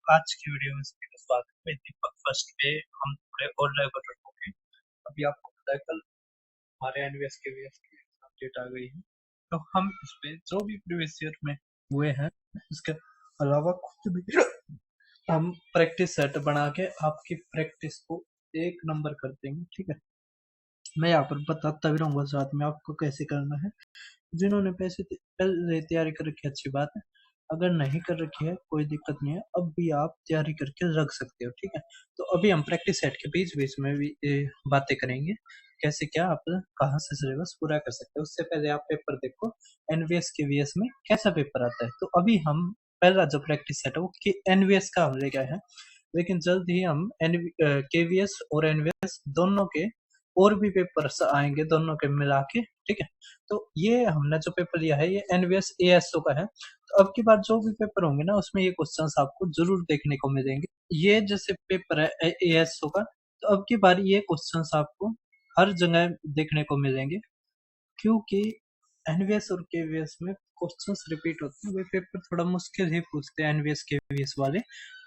आज की वीडियो में सभी का स्वागत है। दीपक फर्स्ट पे हम थोड़े और लेवल होंगे। अभी आपको पता है कल हमारे एनवीएस के वीएस की अपडेट आ गई है, तो हम इस पे जो भी प्रीवियस ईयर में हुए हैं इसके अलावा खुद भी हम प्रैक्टिस सेट बना के आपकी प्रैक्टिस को एक नंबर कर देंगे। ठीक है, मैं यहाँ पर बताता भी रहूंगा साथ में आपको कैसे करना है। जिन्होंने पहले तैयारी कर रखी है अच्छी बात है, अगर नहीं कर रखी है कोई दिक्कत नहीं है, अब भी आप तैयारी करके रख सकते हो। ठीक है, तो अभी हम प्रैक्टिस सेट के बीच बीच में भी बातें करेंगे कैसे क्या आप कहाँ से सिलेबस पूरा कर सकते हो। उससे पहले आप पेपर देखो एनवीएस के वीएस में कैसा पेपर आता है। तो अभी हम पहला जो प्रैक्टिस सेट है वो एनवीएस का हम ले गए हैं, लेकिन जल्द ही हम केवीएस और एनवीएस दोनों के और भी पेपर्स आएंगे दोनों के मिला के। ठीक है, तो ये हमने जो पेपर लिया है ये एनवीएस एएसओ का है। तो अब की बार जो भी पेपर होंगे ना उसमें ये क्वेश्चंस आपको जरूर देखने को मिलेंगे। ये जैसे पेपर है एएसओ का, तो अब की बार ये क्वेश्चंस आपको हर जगह देखने को मिलेंगे, क्योंकि एनवीएस और केवीएस में क्वेश्चंस रिपीट होते हैं। वे पेपर थोड़ा मुश्किल ही पूछते हैं एनवीएस केवीएस वाले,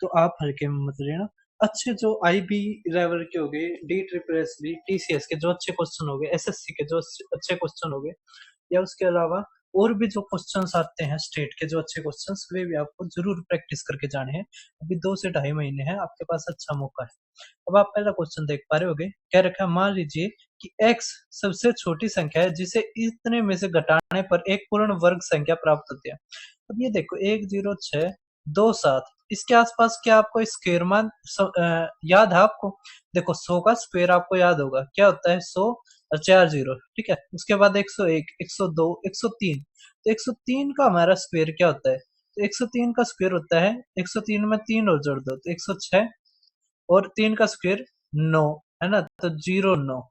तो आप हल्के में मत लेना। अच्छे जो आईबी लेवल के हो गए, D triple S B TCS के जो अच्छे क्वेश्चन हो गए, एसएससी के जो अच्छे क्वेश्चन हो गए, या उसके अलावा और भी जो क्वेश्चंस आते हैं स्टेट के जो अच्छे क्वेश्चंस, वे भी आपको जरूर प्रैक्टिस करके जाने हैं। अभी 2 से ढाई महीने हैं आपके पास, अच्छा मौका है। अब आप पहला क्वेश्चन देख पा रहे होगे, क्या रखा है, मान लीजिए कि x सबसे छोटी संख्या है जिसे इतने में से घटाने पर एक पूर्ण वर्ग संख्या प्राप्त होती है। अब ये देखो 10627, इसके आसपास क्या आपको स्क्वायर मान याद है आपको? देखो 100 का स्क्वायर आपको याद होगा, क्या होता है 100 और 4 जीरो। ठीक है, उसके बाद 101 102 103, तो 103 का हमारा स्क्वायर क्या होता है? तो 103 का स्क्वायर होता है, 103 में 3 और जोड़ दो तो 106, और 3 का स्क्वायर 9 है ना, तो 09।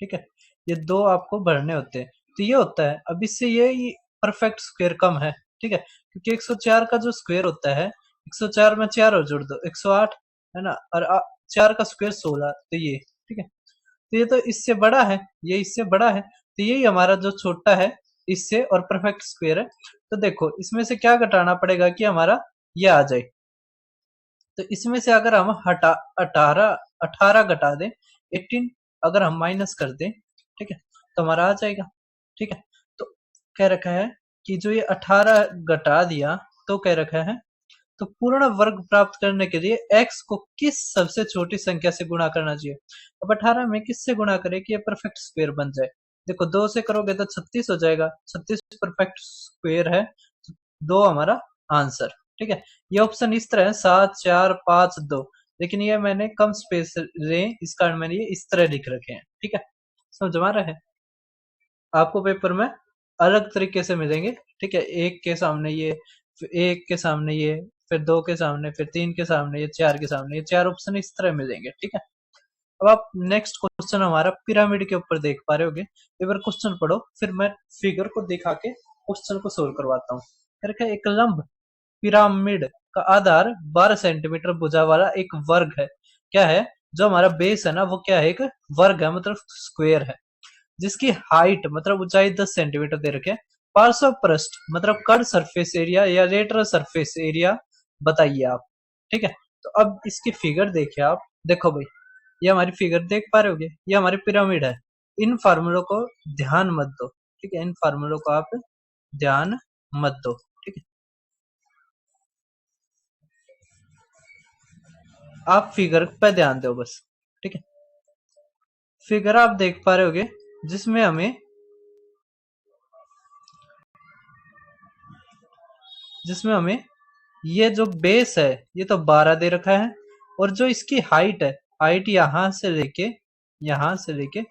ठीक है, ये दो आपको भरने होते हैं, तो ये होता है। अब इससे ये परफेक्ट स्क्वायर कम है। ठीक है, क्योंकि 104 का जो स्क्वायर होता है, 104 में 4 और जोड़ दो 108 है ना, और 4 का स्क्वायर 16, तो ये। ठीक है, तो ये तो इससे बड़ा है, ये इससे बड़ा है, तो यही हमारा जो छोटा है इससे और परफेक्ट स्क्वायर है। तो देखो इसमें से क्या घटाना पड़ेगा कि हमारा ये आ जाए। तो इसमें से अगर हम हटा 18 18 घटा दें 18, अगर हम माइनस कर दें, ठीक है, तो हमारा आ जाएगा। ठीक है, तो कह रखा है कि जो ये 18 घटा दिया, तो कह रखा है तो पूर्ण वर्ग प्राप्त करने के लिए x को किस सबसे छोटी संख्या से गुणा करना चाहिए। अब 18 में किससे गुणा करें कि ये परफेक्ट स्क्वायर बन जाए? देखो 2 से करोगे तो 36 हो जाएगा, 36 परफेक्ट स्क्वायर है, तो 2 हमारा आंसर। ठीक है, ये ऑप्शन इस तरह है 7 4 5 2, लेकिन ये मैंने कम स्पेस ले इस कारण मैंने ये इस तरह लिख रखे हैं। ठीक है, समझ में आ रहा है? आपको पेपर में अलग तरीके से मिलेंगे। ठीक है, एक के सामने ये, फिर एक के सामने ये, फिर दो के सामने, फिर तीन के सामने ये, चार के सामने ये, चार ऑप्शन इस तरह मिलेंगे। ठीक है, अब आप नेक्स्ट क्वेश्चन हमारा पिरामिड के ऊपर देख पा रहे होगे। एक बार क्वेश्चन पढ़ो, फिर मैं फिगर को दिखा के क्वेश्चन को सोल्व करवाता हूँ। क्या एक लंब पिरामिड का आधार 12 सेंटीमीटर भुजा वाला एक वर्ग है। क्या है? जो हमारा बेस है ना वो क्या है? एक वर्ग है, मतलब स्क्वायर है, जिसकी हाइट मतलब ऊंचाई 10 सेंटीमीटर दे रखे। पार्श्व पृष्ठ मतलब कट सरफेस एरिया या लेटरल सरफेस एरिया बताइए आप। ठीक है, तो अब इसकी फिगर देखिए आप, देखो भाई ये हमारी फिगर देख पा रहे होगे, ये हमारी पिरामिड है। इन फार्मूलों को ध्यान मत दो। ठीक है, इन फार्मूलों को आप ध्यान मत दो। ठीक है, आप फिगर पे ध्यान दो बस। ठीक है, फिगर आप देख पा रहे होगे जिसमें हमें ये जो बेस है ये तो 12 दे रखा है, और जो इसकी हाइट है, हाइट यहां से लेके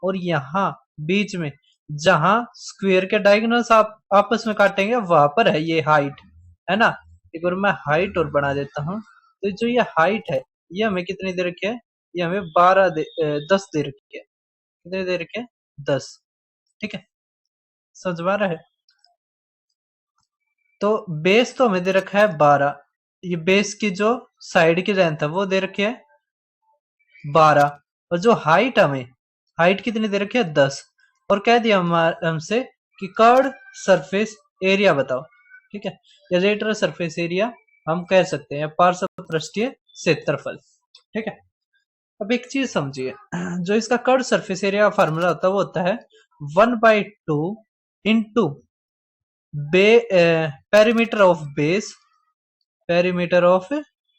और यहाँ बीच में जहां स्क्वायर के डायगोनल्स आप आपस में काटेंगे वहां पर है ये हाइट, है ना। एक बार मैं हाइट और बना देता हूँ, तो जो ये हाइट है ये हमें कितनी दे रखी है? ये हमें 10 दे रखी है। कितने दे रखे हैं? 10। ठीक है, समझ में आ रहा है? तो बेस तो हमें दे रखा है 12, ये बेस की जो साइड की लेंथ है वो दे रखी है 12, और जो हाइट हमें, हाइट कितनी दे रखी है? 10, और कह दिया हमसे कि कर्ड सरफेस एरिया बताओ। ठीक है, या लेटरल सरफेस एरिया हम कह सकते हैं पार्श्वपृष्ठीय क्षेत्रफल। ठीक है, अब एक चीज समझिए, जो इसका कर्व सरफेस एरिया फार्मूला होता है वो होता है 1/2 into perimeter of base, perimeter of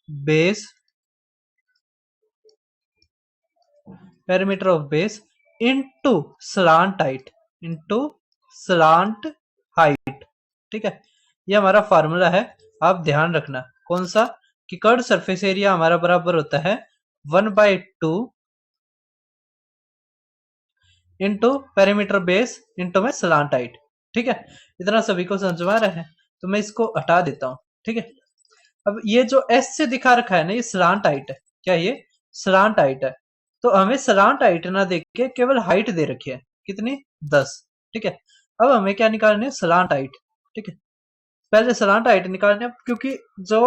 base, perimeter of base into slant height, into slant height. ठीक है, ये हमारा फार्मूला है, आप ध्यान रखना कौन सा, कि कर्व सरफेस एरिया हमारा बराबर होता है 1/2 इंटू पेरीमीटर बेस इंटू में स्लांट हाइट। ठीक है, इतना सभी को समझ में आ रहा है, तो मैं इसको हटा देता हूं। ठीक है, अब ये जो एस से दिखा रखा है ना, ये स्लांट हाइट है, क्या ये स्लांट हाइट है, तो हमें स्लांट हाइट ना देख के केवल हाइट दे रखी है, कितनी 10। ठीक है, अब हमें क्या निकालनी है, स्लांट हाइट। ठीक है, पहले स्लांट हाइट निकालने, क्योंकि जो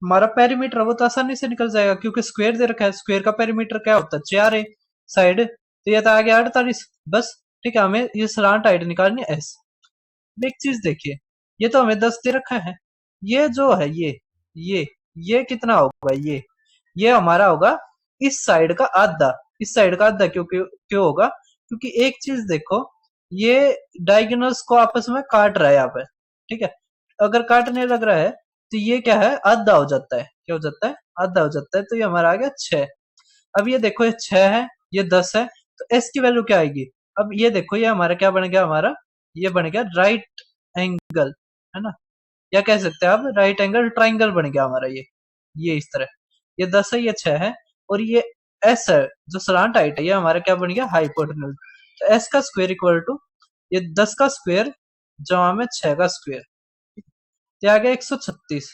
हमारा पेरीमीटर है वो तो आसानी से निकल जाएगा, क्योंकि स्क्वायर दे रखा है, स्क्वायर का पेरीमीटर क्या होता है 4 है साइड, तो ये तो आ गया 48 बस। ठीक है, हमें ये स्लांट हाइट निकालनी है एस। एक चीज देखिए, ये तो हमें 10 दे रखा है, ये जो है ये ये कितना होगा, ये हमारा होगा इस साइड का आधा, इस साइड का आधा, क्योंकि क्यों होगा, क्योंकि एक चीज देखो, ये डायगोनल्स को आपस में काट रहा है यहाँ पे। ठीक है, अगर काटने लग रहा है तो ये क्या है, आधा हो जाता है, क्या हो जाता है, आधा हो जाता है, तो ये हमारा आ गया 6। अब ये देखो, ये 6 है, ये 10 है, तो एस की वैल्यू क्या आएगी, अब ये देखो, ये हमारा क्या बन गया, हमारा ये बन गया राइट एंगल, है ना, या कह सकते हैं आप राइट एंगल ट्राइंगल बन गया हमारा ये इस तरह, ये 10 है, ये 6 है, और ये एस है जो सलांट हाइट है, ये हमारा क्या बन गया, हाइपोटेन्यूज। तो एस का स्क्वायर इक्वल टू ये 10 का स्क्वायर जमा में 6 का स्क्वायर, ये आ गया 136,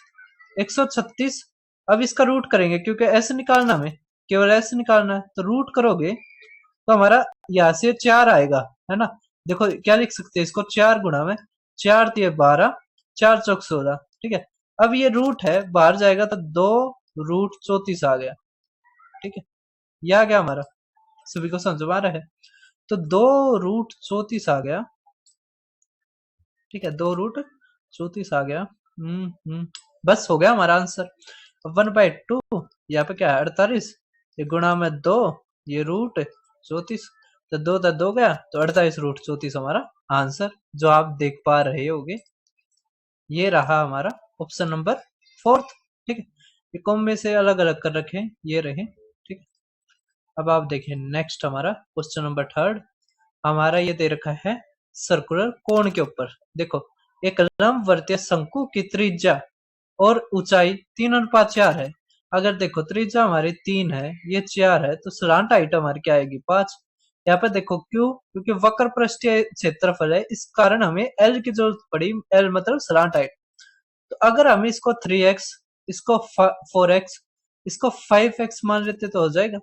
136। अब इसका रूट करेंगे, क्योंकि एस निकालना में केवल एस निकालना है, तो रूट करोगे तो हमारा यहाँ से 4 आएगा, है ना, देखो क्या लिख सकते हैं इसको, 4 गुणा में 4 दिए 12, 4 चौक 16। ठीक है, अब ये रूट है, बाहर जाएगा तो 2 रूट 34 आ गया। ठीक है, ये आ गया हमारा, सभी को समझ में आ रहा है, तो 2 रूट 34 आ गया। ठीक है, 2 रूट 34 आ गया। बस हो गया हमारा आंसर। 1/2 यहाँ पे क्या है 48, ये गुणा में 2, ये रूट 34, तो 2 तो 2 गया, तो 48 रूट 34 हमारा आंसर, जो आप देख पा रहे होगे। ये रहा हमारा ऑप्शन नंबर 4। ठीक है, ये कॉम में से अलग अलग कर रखे हैं, ये रहे। ठीक है, अब आप देखिए नेक्स्ट हमारा क्वेश्चन नंबर 3 हमारा ये दे रखा है सर्कुलर कोण के ऊपर। देखो, एक लंबवर्तीय शंकु की त्रिज्या और ऊंचाई 3:4 है। अगर देखो त्रिज्या हमारी 3 है, ये 4 है, तो स्लांट हाइट हमारी क्या आएगी 5। यहाँ पे देखो क्यों, क्योंकि वक्र पृष्ठीय क्षेत्रफल है, इस कारण हमें एल की जरूरत पड़ी, एल मतलब स्लांट हाइट। तो अगर हम इसको 3x, इसको 4x, इसको 5x मान लेते तो हो जाएगा।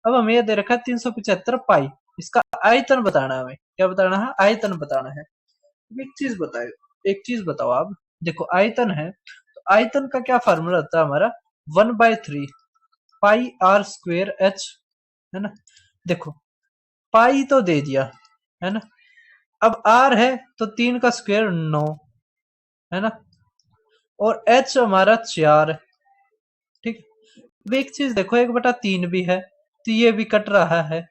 अब हमें यह दे रखा है 375 पाई, इसका आयतन बताना है, हमें क्या बताना है, आयतन बताना है। एक चीज बताओ, एक चीज बताओ आप, देखो आयतन है, तो आयतन का क्या फार्मूला होता है हमारा, 1/3 पाई आर स्क्वेयर एच, है ना। देखो पाई तो दे दिया, है ना, अब आर है तो 3 का स्क्वेयर 9, है ना, और एच हमारा 4। ठीक, अब एक चीज देखो, 1/3 भी है, तो ये भी कट रहा है,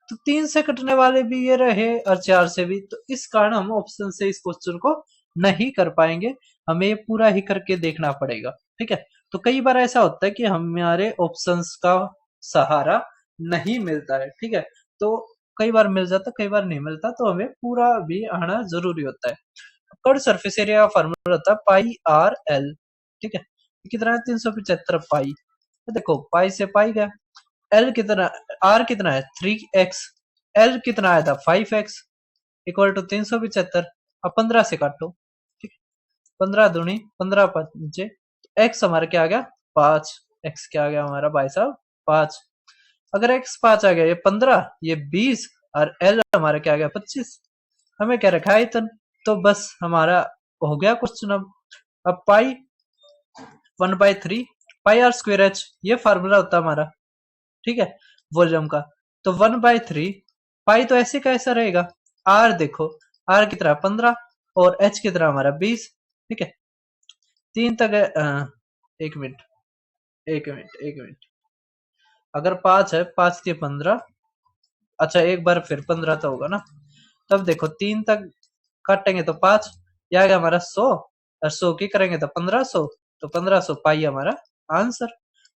तो 3 से कटने वाले भी ये रहे और 4 से भी, तो इस कारण हम ऑप्शन से इस क्वेश्चन को नहीं कर पाएंगे, हमें ये पूरा ही करके देखना पड़ेगा। ठीक है, तो कई बार ऐसा होता है कि हमारे ऑप्शंस का सहारा नहीं मिलता है। ठीक है, तो कई बार मिल जाता, कई बार नहीं मिलता, तो हमें पूरा भी आना जरूरी होता है। कर्व सरफेस एरिया का फार्मूला होता है पाई आर एल। ठीक है, कितना है 375 पाई, तो देखो पाई से पाई गया, एल कितना, आर कितना है 3x, एल कितना आया था 5x, इक्वल टू 375। अब 15 से काटो, ठीक है, 15 दूनी 15 पंजे, एक्स हमारा क्या आ गया 5, एक्स क्या आ गया हमारा भाई साहब 5। अगर एक्स 5 आ गया, ये 15, ये 20, और एल हमारा क्या आ गया 25। हमें क्या रखा है आयतन, तो बस हमारा हो गया क्वेश्चन। अब पाई 1/3 पाई आर स्क्वेयर एच, ये फार्मूला होता है हमारा, ठीक है, वॉल्यूम का। तो 1/3 पाई तो ऐसे कैसा रहेगा, आर देखो, आर की तरह 15 और एच की तरह हमारा 20। ठीक है, 3 तक एक मिनट, एक मिनट, एक मिनट। अगर 5 है, 5 के 15, अच्छा एक बार फिर 15 तो होगा ना। तब देखो 3 तक काटेंगे तो 5, यह आएगा हमारा 100, और 100 की करेंगे तो 1500, तो 1500 पाई हमारा आंसर।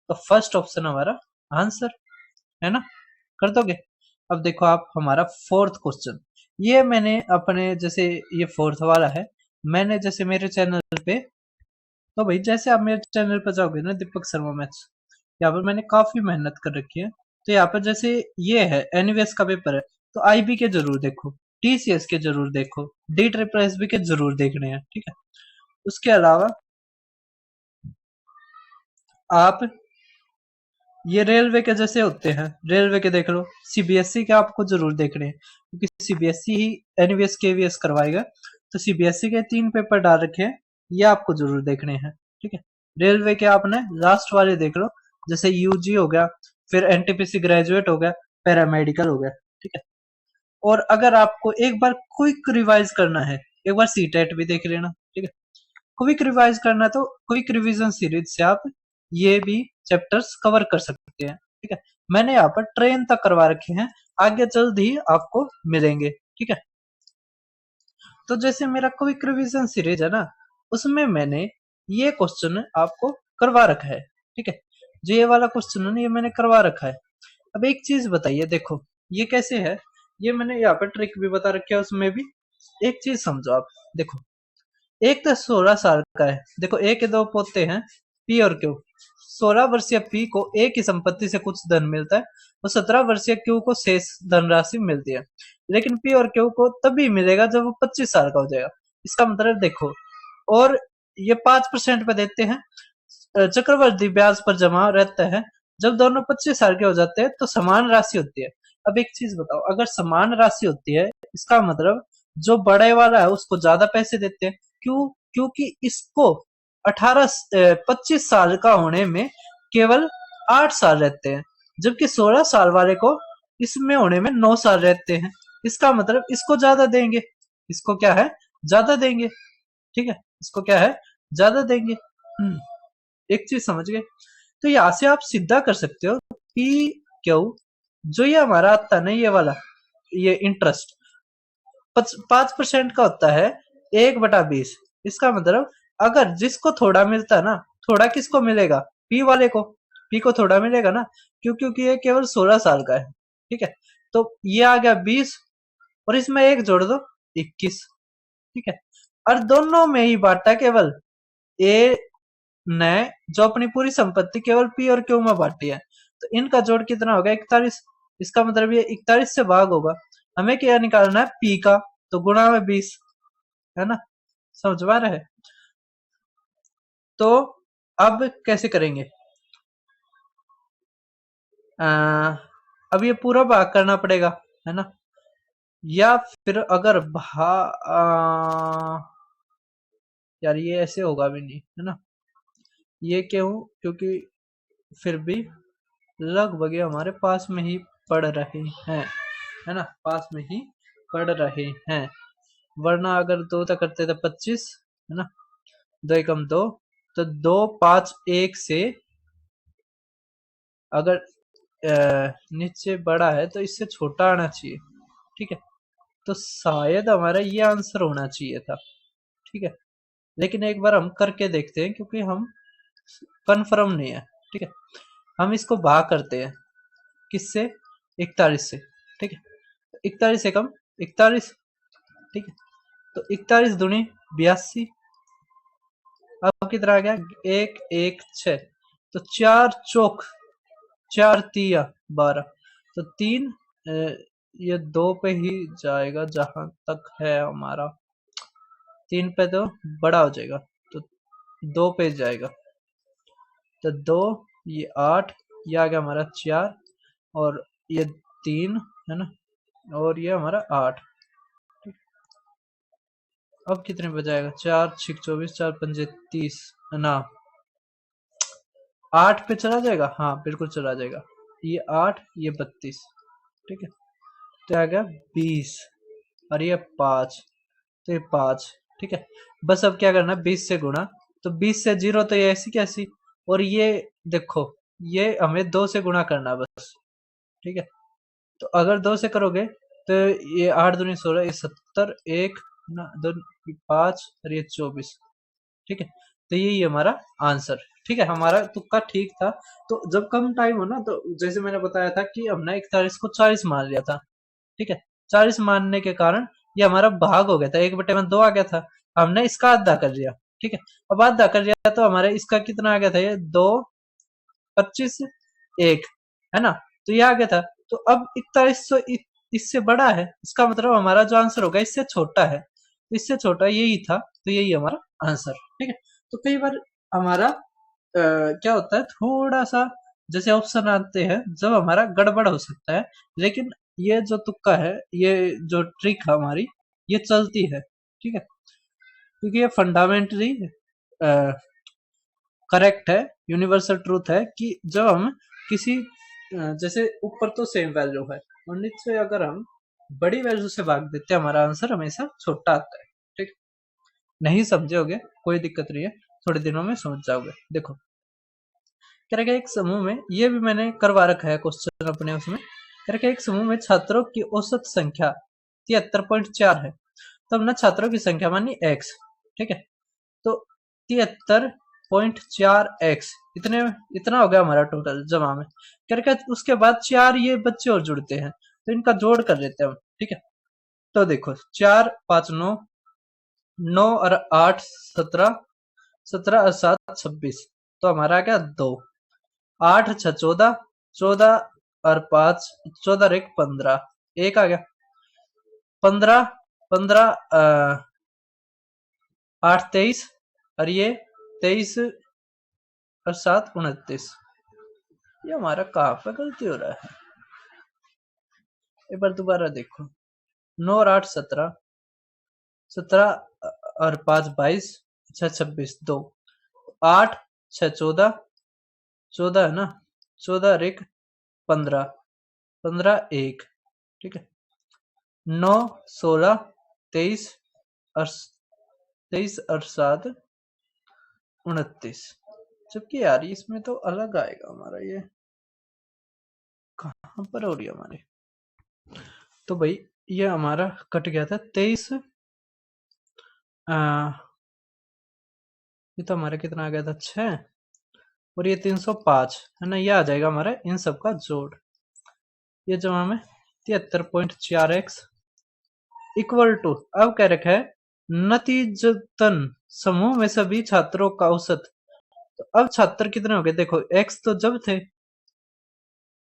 तो फर्स्ट ऑप्शन हमारा आंसर है ना, कर दोगे। अब देखो आप हमारा फोर्थ क्वेश्चन, ये मैंने अपने जैसे, ये फोर्थ वाला है, मैंने जैसे मेरे चैनल पे, तो भाई जैसे आप मेरे चैनल पर जाओगे ना, दीपक शर्मा मैथ्स, यहाँ पर मैंने काफी मेहनत कर रखी है। तो यहाँ पर जैसे ये है एनवीएस का पेपर है, तो आईबी के जरूर देखो, टीसीएस के जरूर देखो, डी ट्रिपल एसबी के जरूर देखने हैं, ठीक है। उसके अलावा आप ये रेलवे के जैसे होते हैं, रेलवे के देख लो, सीबीएसई के आपको जरूर देखने हैं, क्योंकि सीबीएसई ही एनवीएस केवीएस करवाएगा। तो सीबीएसई के 3 पेपर डाल रखे हैं, ये आपको जरूर देखने हैं, ठीक है। रेलवे के आपने लास्ट वाले देख लो, जैसे यूजी हो गया, फिर एनटीपीसी ग्रेजुएट हो गया, पैरामेडिकल हो गया, ठीक है। और अगर आपको एक बार क्विक रिवाइज करना है, एक बार सीटेट भी देख लेना, ठीक है। क्विक रिवाइज करना, तो क्विक रिवीजन सीरीज से आप ये भी चैप्टर्स कवर कर सकते हैं, ठीक है। मैंने यहाँ पर ट्रेन तक करवा रखे हैं, आगे जल्द ही आपको मिलेंगे, ठीक है। तो जैसे मेरा क्विक रिवीजन सीरीज है ना, उसमें मैंने ये क्वेश्चन आपको करवा रखा है, ठीक है। जो ये वाला क्वेश्चन है ना, ये मैंने करवा रखा है। अब एक चीज बताइए, देखो ये कैसे है, ये मैंने यहाँ पर ट्रिक भी बता रखी है, उसमें भी एक चीज समझो आप। देखो एक तो 16 साल का है, देखो ए के 2 पोते हैं, पी और क्यू। 16 वर्षीय पी को ए की संपत्ति से कुछ धन मिलता है, और 17 वर्षीय क्यू को शेष धनराशि मिलती है। लेकिन पी और क्यू को तभी मिलेगा जब वो 25 साल का हो जाएगा। इसका मतलब देखो, और ये 5% पे देते हैं, चक्रवृद्धि ब्याज पर जमा रहता है। जब दोनों 25 साल के हो जाते हैं तो समान राशि होती है। अब एक चीज बताओ, अगर समान राशि होती है, इसका मतलब जो बड़े वाला है उसको ज्यादा पैसे देते हैं। क्यों? क्योंकि इसको 25 साल का होने में केवल 8 साल रहते हैं, जबकि 16 साल वाले को इसमें होने में 9 साल रहते हैं। इसका मतलब इसको ज्यादा देंगे, इसको क्या है, ज्यादा देंगे, ठीक है। इसको क्या है, ज्यादा देंगे। एक चीज समझ गए। तो यहाँ से आप सीधा कर सकते हो, पी क्यू, जो ये हमारा आता है ना, ये वाला, ये इंटरेस्ट 5% का होता है, 1/20। इसका मतलब अगर जिसको थोड़ा मिलता है ना, थोड़ा किसको मिलेगा, पी वाले को, पी को थोड़ा मिलेगा ना, क्यों? क्योंकि ये केवल 16 साल का है, ठीक है। तो ये आ गया 20, और इसमें एक जोड़ दो, 21, ठीक है। और दोनों में ही बांटा केवल ए ने, जो अपनी पूरी संपत्ति केवल पी और क्यू में बांटी है। तो इनका जोड़ कितना होगा, 41। इसका मतलब ये 41 से भाग होगा। हमें क्या निकालना है, पी का, तो गुणा में 20, है ना, समझ में आ रहा है। तो अब कैसे करेंगे, अब ये पूरा भाग करना पड़ेगा, है ना। या फिर अगर यार ये ऐसे होगा भी नहीं, है ना। ये क्यों? क्योंकि फिर भी लगभग ये हमारे पास में ही पड़ रहे हैं, है ना, पास में ही पड़ रहे हैं। वरना अगर 2 तक करते तो 25, है ना, 2 एकम 2, तो 2 5 1 से अगर नीचे बड़ा है तो इससे छोटा आना चाहिए, ठीक है। तो शायद हमारा ये आंसर होना चाहिए था, ठीक है। लेकिन एक बार हम करके देखते हैं, क्योंकि हम कंफर्म नहीं है, ठीक है। हम इसको भाग करते हैं, किससे, 41 से, ठीक है। 41 एकम 41, ठीक है। तो 41 दूनी 82, अब कितना आ गया, 1 1 6, तो 4 चौक 4 तिया 12, तो 3, ये 2 पे ही जाएगा जहां तक है हमारा, 3 पे तो बड़ा हो जाएगा, तो 2 पे जाएगा, तो 2, ये 8, ये आ गया हमारा 4, और ये 3, है ना, और ये हमारा 8। अब कितने पे जाएगा, 4 6 24, 4 पंजे 30, ना 8 पे चला जाएगा, हाँ बिल्कुल चला जाएगा। ये 8, ये 32, ठीक है। तो आ गया 20, और ये 5, तो ये 5, ठीक है। बस अब क्या करना, 20 से गुणा, तो 20 से 0, तो ये ऐसी कैसी, और ये देखो, ये हमें 2 से गुणा करना है बस, ठीक है। तो अगर 2 से करोगे तो ये 8 दूनी 16, ये 70, 1 ना 2 5 और ये 24, ठीक है। तो यही हमारा आंसर, ठीक है। हमारा तुक्का ठीक था। तो जब कम टाइम हो ना, तो जैसे मैंने बताया था कि हमने 41 को 40 मान लिया था, ठीक है। 40 मानने के कारण ये हमारा भाग हो गया था, 1/2 आ गया था। हमने इसका आधा कर लिया, ठीक है। अब आधा कर लिया तो हमारे इसका कितना आ गया था, ये 2 25 1, है ना। तो ये आ गया था। तो अब 4100 इससे बड़ा है, इसका मतलब हमारा जो आंसर होगा इससे छोटा है। इससे छोटा यही था, तो यही हमारा आंसर, ठीक है। तो कई बार हमारा क्या होता है, थोड़ा सा जैसे ऑप्शन आते हैं जब हमारा गड़बड़ हो सकता है, लेकिन ये जो तुक्का है, ये जो ट्रिक है हमारी, ये चलती है, ठीक है। क्योंकि ये फंडामेंटली करेक्ट है, यूनिवर्सल ट्रूथ है कि जब हम किसी जैसे ऊपर तो सेम वैल्यू है और नीचे अगर हम बड़ी वैल्यू से भाग देते हैं, हमारा आंसर हमेशा छोटा आता है, ठीक। नहीं समझोगे कोई दिक्कत नहीं है, थोड़े दिनों में समझ जाओगे। देखो कह रहा एक समूह में, ये भी मैंने करवा रखा है क्वेश्चन अपने उसमें, कह रहा एक समूह में छात्रों की औसत संख्या 73.4 है। तो हमने छात्रों की संख्या मानी x, ठीक है। तो 73.4x इतने, इतना हो गया हमारा टोटल जमा में। करके उसके बाद 4 ये बच्चे और जुड़ते हैं, तो इनका जोड़ कर लेते हैं हम, ठीक है। तो देखो 4 5 9, 9 और 8 17, 17 और 7 26, तो हमारा आ गया 2, 8 6 14, 14 और 5 14 और 1 15, 1 आ गया। 15 15 8 23 और ये 23 और 7 29। ये हमारा कहाँ पे गलती हो रहा है, एक बार दोबारा देखो। 9 और 8 17, 17 और 5 22, 6 26 2, 8 6 14, 14 है ना, 14 और 1 15, 15 1, ठीक है। 9 16 23 और 7 29। जबकि यार इसमें तो अलग आएगा हमारा, ये कहाँ पर हो रही है हमारे। तो भाई ये हमारा कट गया था 23, ये तो हमारा कितना आ गया था 6, और ये 305 है ना, ये आ जाएगा हमारा इन सब का जोड़। ये जमा में 73.4x इक्वल टू, अब कह रखा है नतीजतन समूह में सभी छात्रों का औसत। तो अब छात्र कितने हो गए, देखो x तो जब थे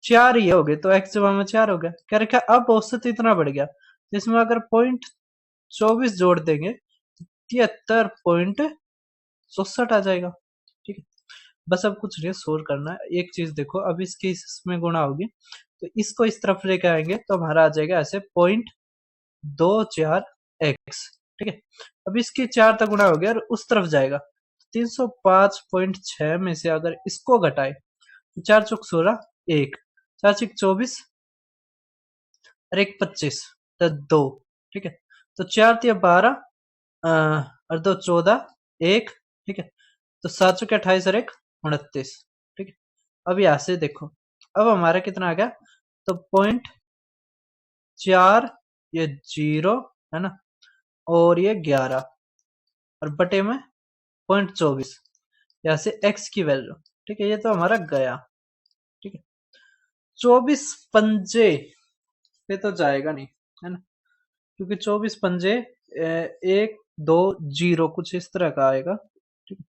4 ही हो गए, तो x जमा में 4 हो गया। कह रखा है अब औसत इतना बढ़ गया, जिसमें अगर 0.24 जोड़ देंगे तो 73.64 आ जाएगा, ठीक है। बस अब कुछ नहीं सोल्व करना है, एक चीज देखो, अब इसकी इसमें गुणा होगी तो इसको इस तरफ लेके आएंगे तो हमारा आ जाएगा ऐसे 0.24x, ठीक है। अब इसकी 4 तक गुणा हो गया और उस तरफ जाएगा, 305.6 में से अगर इसको घटाए तो 4 चौक 16, 1 4 छिक 24 और 1 25, तो 2, ठीक है। तो 4 तिया 12 और 2 14, 1, ठीक है। तो 7 चौके 28 और 1 29, ठीक है। अब यहाँ से देखो, अब हमारा कितना आ गया, तो 0.4, ये 0 है ना, और ये 11 और बटे में 0.24, यहाँ से x की वैल्यू, ठीक है। ये तो हमारा गया, ठीक है। 24 पंजे पे तो जाएगा नहीं, है ना, क्योंकि 24 पंजे 1 2 0 कुछ इस तरह का आएगा, ठीक है।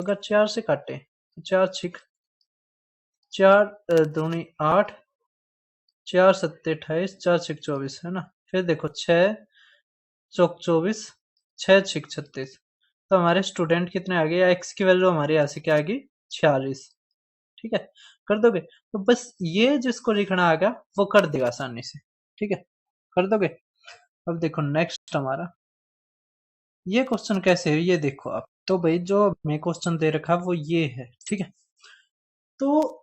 अगर 4 से काटे तो 4 छिक 4 दूनी 8, 4 सत्ते 28, 4 छिक 24, है ना। फिर देखो 6 चौक 24, 6 छिक 36, तो हमारे स्टूडेंट कितने आ गए, या एक्स की वैल्यू हमारे यहाँ से क्या आ गई 46, ठीक है। कर दोगे तो बस ये जिसको लिखना आ गया वो कर देगा आसानी से, ठीक है, कर दोगे। अब देखो नेक्स्ट हमारा ये क्वेश्चन कैसे है, ये देखो आप। तो भाई जो हमें क्वेश्चन दे रखा वो ये है, ठीक है। तो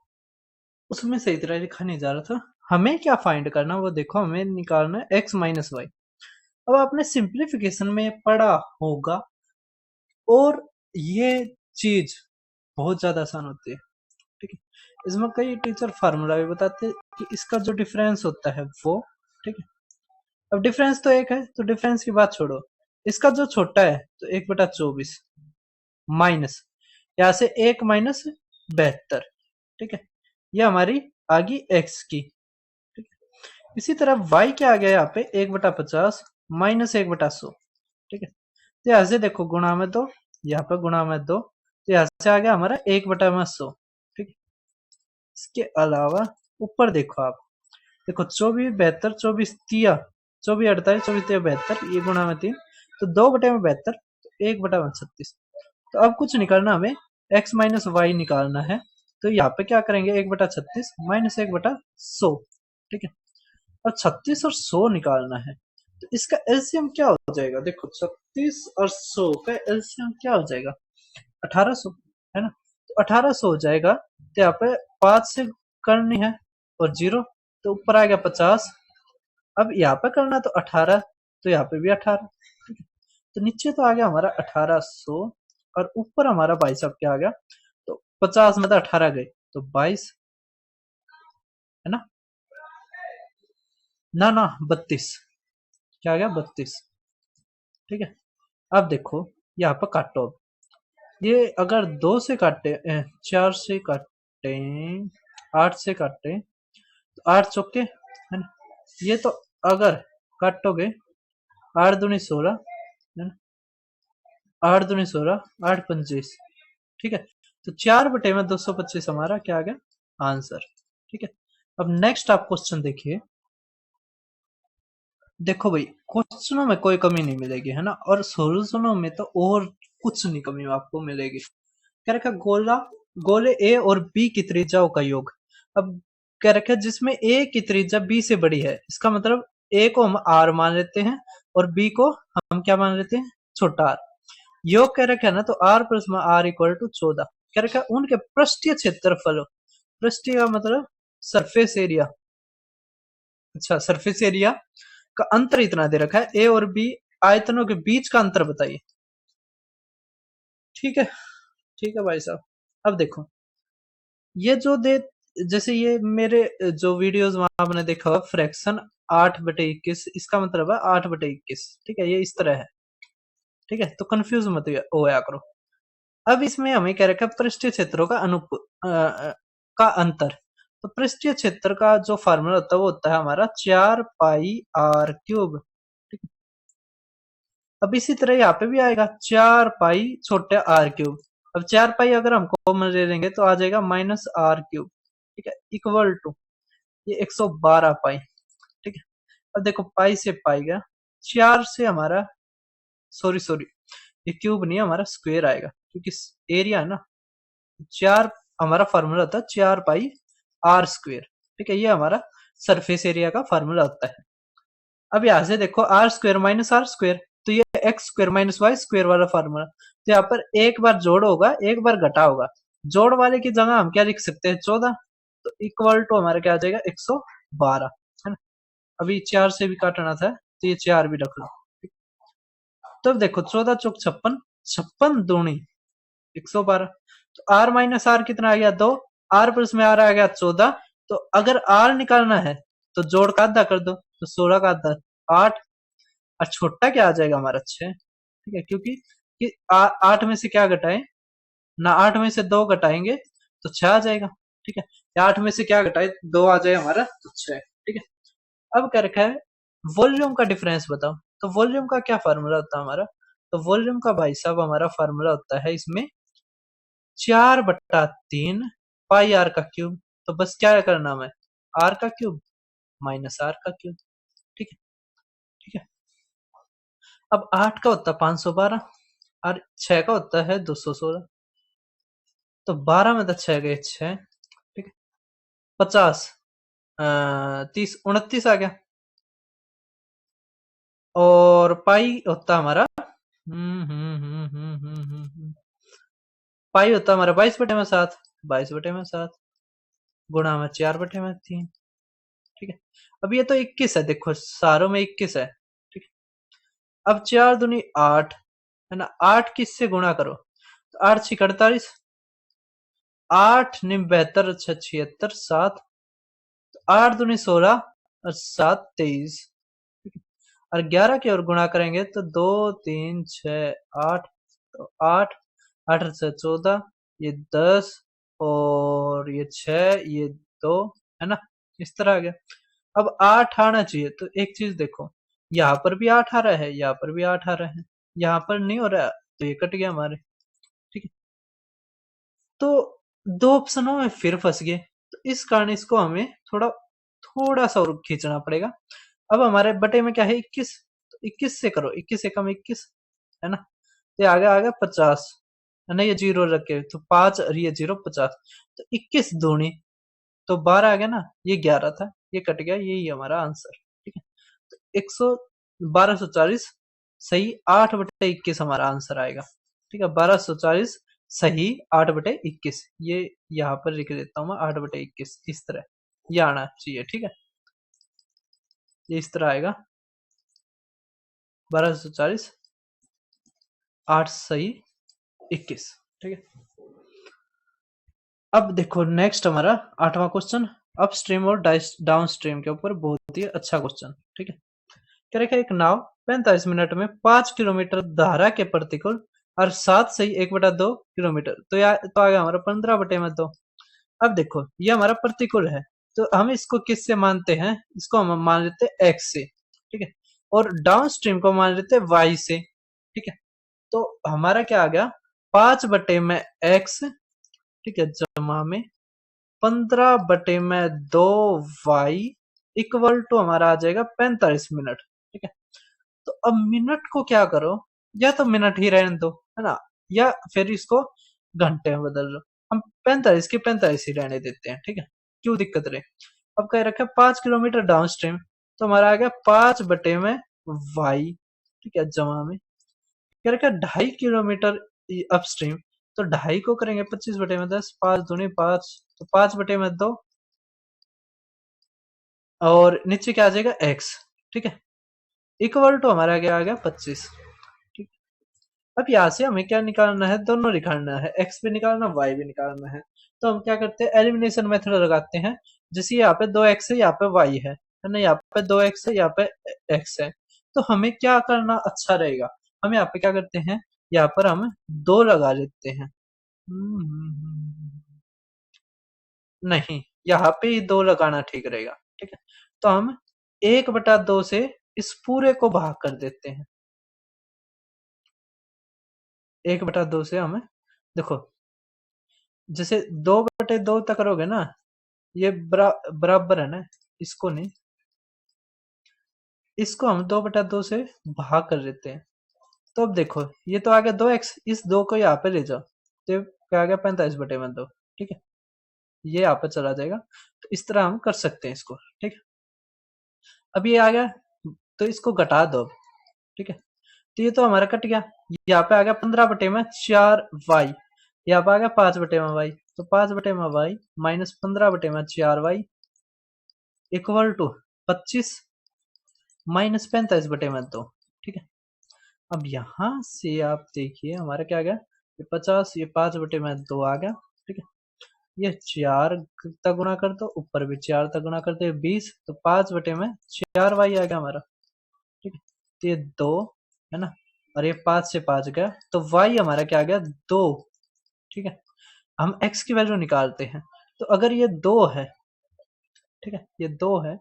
उसमें सही तरह लिखा नहीं जा रहा था, हमें क्या फाइंड करना वो देखो, हमें निकालना है x माइनस वाई। अब आपने सिंप्लीफिकेशन में पढ़ा होगा, और ये चीज बहुत ज्यादा आसान होती है। ठीक है, इसमें कई टीचर फार्मूला भी बताते हैं कि इसका जो डिफरेंस होता है वो, ठीक है। अब डिफरेंस तो एक है, तो डिफरेंस की बात छोड़ो, इसका जो छोटा है तो 1/24 माइनस, यहां से 1 माइनस 72, ठीक है, ये हमारी आ गई एक्स की। ठीक है, इसी तरह y क्या आ गया यहाँ पे 1/50 माइनस 1/100, ठीक है। तो यहाँ से देखो गुणा में 2, यहाँ पे गुणा में 2, तो यहाँ से आ गया हमारा 1/100, ठीक है। इसके अलावा ऊपर देखो आप, देखो 24 72 24 30 24 48 24 72, ये गुणा में 3, तो 2/72, तो 1/36। तो अब कुछ निकालना हमें, x माइनस वाई निकालना है, तो यहाँ पे क्या करेंगे 1/36 माइनस 1/100, ठीक है। और 36 और 100 निकालना है, तो इसका एलसीएम क्या हो जाएगा, देखो 36 और 100 का एलसीएम क्या हो जाएगा 1800, है ना। तो 1800 हो जाएगा, तो यहाँ पे 5 से करनी है और 0, तो ऊपर आ गया 50। अब यहाँ पे करना तो 18, तो यहाँ पे भी 18, ठीक है। तो नीचे तो आ गया हमारा 1800, और ऊपर हमारा भाई साहब क्या आ गया, तो 50 में तो 18 गए, तो 22, है ना, ना ना 32, क्या आ गया 32, ठीक है। अब देखो यहाँ पर काटो, ये अगर 2 से काटे 4 से काटे 8 से काटे, तो 8 चौके, है ना, ये तो अगर काटोगे 8 दूनी 16, है ना, 8 दूनी 16, 8 25, ठीक है। तो 4 बटे में 225 हमारा क्या आ गया आंसर, ठीक है। अब नेक्स्ट आप क्वेश्चन देखिए, देखो भाई क्वेश्चनों में कोई कमी नहीं मिलेगी, है ना, और सोल्यूशनों में तो और कुछ नहीं कमी आपको मिलेगी। क्या रखा, गोले ए और बी की त्रिज्याओं का योग। अब क्या रखा, जिसमें ए की त्रिज्या बी से बड़ी है, इसका मतलब ए को हम आर मान लेते हैं और बी को हम क्या मान लेते हैं, छोटा आर। योग क्या रखा है ना, तो आर प्लस में आर इक्वल टू 14। क्या रखा, उनके पृष्ठीय क्षेत्रफल, पृष्ठीय का मतलब सरफेस एरिया, अच्छा सरफेस एरिया का अंतर इतना दे रखा है, ए और बी आयतनों के बीच का अंतर बताइए। ठीक है, ठीक है भाई साहब। अब देखो ये जो दे, जैसे ये मेरे जो वीडियोस वहां आपने देखा हुआ फ्रैक्शन 8/21, इसका मतलब है 8/21, ठीक है, ये इस तरह है, ठीक है। तो कंफ्यूज मत होया करो। अब इसमें हमें क्या रखा, पृष्ठीय क्षेत्रों का का अंतर। तो पृष्ठीय क्षेत्र का जो फार्मूला होता है वो होता है हमारा 4πr³, ठीक है। अब इसी तरह यहाँ पे भी आएगा 4π छोटे r³। अब 4π अगर हम कॉमन ले लेंगे तो आ जाएगा -r³, ठीक है, इक्वल टू ये 112π, ठीक है। अब देखो पाई से पाई गया, 4 से हमारा, सॉरी सॉरी, ये क्यूब नहीं हमारा स्क्वायर आएगा, क्योंकि एरिया है ना। 4 हमारा फार्मूला होता है 4πr², ठीक है, ये हमारा सरफेस एरिया का फार्मूला होता है। अब यहां से देखो r² माइनस r², तो ये x² माइनस y² वाला फार्मूला, तो यहाँ पर एक बार जोड़ होगा एक बार घटा होगा, जोड़ वाले की जगह हम क्या लिख सकते हैं 14, तो इक्वल टू हमारा क्या आ जाएगा 112, है ना। अभी 4 से भी काटना था, तो ये 4 भी रख लो। तो देखो 14 × 56, 56 दूनी 112, तो r माइनस आर कितना आ गया 2, r प्लस में आर आ गया 14। तो अगर r निकालना है तो जोड़ का आधा कर दो, तो 16 का आधा 8, और छोटा क्या आ जाएगा हमारा 6, ठीक है, क्योंकि 8 में से क्या घटाएं ना, 8 में से 2 घटाएंगे तो 6 आ जाएगा, ठीक है। 8 में से क्या घटाए 2 आ जाए हमारा, तो 6, ठीक है। अब क्या रखा है, वॉल्यूम का डिफरेंस बताओ। तो वॉल्यूम का क्या फार्मूला होता है हमारा, तो वॉल्यूम का भाई साहब हमारा फार्मूला होता है इसमें 4/3 पाई आर का क्यूब। तो बस क्या करना है, आर का क्यूब माइनस आर का क्यूब, ठीक है, ठीक है। अब 8 का होता है 512 और 6 का होता है 216, तो 12 में तो 6 गए 6, ठीक है, 50 30 29 आ गया, और पाई होता हमारा पाई होता हमारा 22/7, 22/7 गुणा में 4/3, ठीक है। अब ये तो 21 है, देखो सारों में 21 है, ठीक है। अब 4 दूनी 8, है ना, 8 किससे गुणा करो, तो 8 6 48, 8 निम 72 6 76 7, 8 दूनी 16 और 7 23, और 11 की ओर गुणा करेंगे तो 2 3 6 8, तो 8 8 से 14, ये 10 और ये 6, ये 2, है ना, इस तरह आ गया। अब 8 आना चाहिए, तो एक चीज देखो, यहाँ पर भी 8 आ रहा है, यहाँ पर भी 8 आ रहा है, यहाँ पर नहीं हो रहा, तो ये कट गया हमारे। ठीक है, तो दो ऑप्शनों में फिर फंस गए, तो इस कारण इसको हमें थोड़ा थोड़ा सा और खींचना पड़ेगा। अब हमारे बटे में क्या है 21, तो 21 से करो, 21 से कम 21, है ना, तो आगे आ गया 50, नहीं ये जीरो रखे तो 5 और ये 0 50, तो 21 दूनी तो 12 आ गया ना, ये 11 था, ये कट गया, यही हमारा आंसर। ठीक है, तो 1240 सही 8/21 हमारा आंसर आएगा। ठीक है, 1240 सही 8/21, ये यहाँ पर लिख देता हूँ मैं 8/21, इस तरह ये आना चाहिए। ठीक है, ये इस तरह आएगा 1240 8 सही 21। ठीक है, अब देखो नेक्स्ट हमारा 8वां क्वेश्चन, अपस्ट्रीम और डाउन स्ट्रीम के ऊपर बहुत ही अच्छा क्वेश्चन। ठीक है, क्या रखा, एक नाव 45 मिनट में 5 किलोमीटर धारा के प्रतिकूल और 7 सही 1/2 किलोमीटर, तो तो आ गया हमारा 15/2। अब देखो ये हमारा प्रतिकूल है, तो हम इसको किससे मानते हैं, इसको हम मान लेते हैं एक्स से। ठीक है, और डाउन स्ट्रीम को मान लेते हैं वाई से। ठीक है, तो हमारा क्या आ गया 5/x, ठीक है, जमा में 15/2y इक्वल टू हमारा आ जाएगा 45 मिनट। ठीक है, तो अब मिनट को क्या करो, या तो मिनट ही रहने दो, है ना, या फिर इसको घंटे में बदल लो, हम 45 की 45 ही रहने देते हैं। ठीक है, क्यों दिक्कत रहे। अब कह रखा है 5 किलोमीटर डाउन स्ट्रीम, तो हमारा आ गया 5/y, ठीक है, जमा में कह रखा है 2.5 किलोमीटर अपस्ट्रीम, तो 2.5 को करेंगे 25/10, 5 दूनी 5, तो 5/2, और नीचे क्या आ जाएगा x। ठीक है, इक्वल टू हमारा क्या आ गया 25। ठीक, अब यहाँ से हमें क्या निकालना है, दोनों निकालना है, x भी निकालना y भी निकालना है। तो हम क्या करते हैं, एलिमिनेशन मेथड लगाते हैं, जैसे यहाँ पे 2x है, यहाँ पे y है ना, यहाँ पे 2x है, यहाँ पे x है, तो हमें क्या करना अच्छा रहेगा, हम यहाँ पे क्या करते हैं, यहाँ पर हम 2 लगा लेते हैं। नहीं, यहाँ पे ही 2 लगाना ठीक रहेगा। ठीक है, तो हम 1/2 से इस पूरे को भाग कर देते हैं, 1/2 से हमें देखो, जैसे 2/2 तक करोगे ना, ये बराबर है ना, इसको नहीं, इसको हम 2/2 से भाग कर देते हैं, तो अब देखो ये तो आ गया 2x, इस 2 को यहाँ पे ले जाओ, तो ये क्या आ गया 45/2। ठीक है, ये यहाँ पे चला जाएगा, तो इस तरह हम कर सकते हैं इसको। ठीक है, अब ये आ गया, तो इसको घटा दो। ठीक है, तो ये तो हमारा कट गया, यहाँ पे आ गया 15/4y, यहाँ पे आ गया 5/y, तो 5/y minus 15/4y equal to 25 minus 45/2। ठीक है, अब यहां से आप देखिए हमारा क्या आ गया, ये 50, ये 5/2 आ गया। ठीक है, ये 4 तक गुणा कर दो, ऊपर भी 4 तक गुणा कर दो, 20, तो 5/4y आ गया हमारा। ठीक है, तो ये 2 है ना, और ये 5 से 5 गया, तो y हमारा क्या आ गया 2। ठीक है, हम x की वैल्यू निकालते हैं, तो अगर ये 2 है, ठीक है, ये 2 है,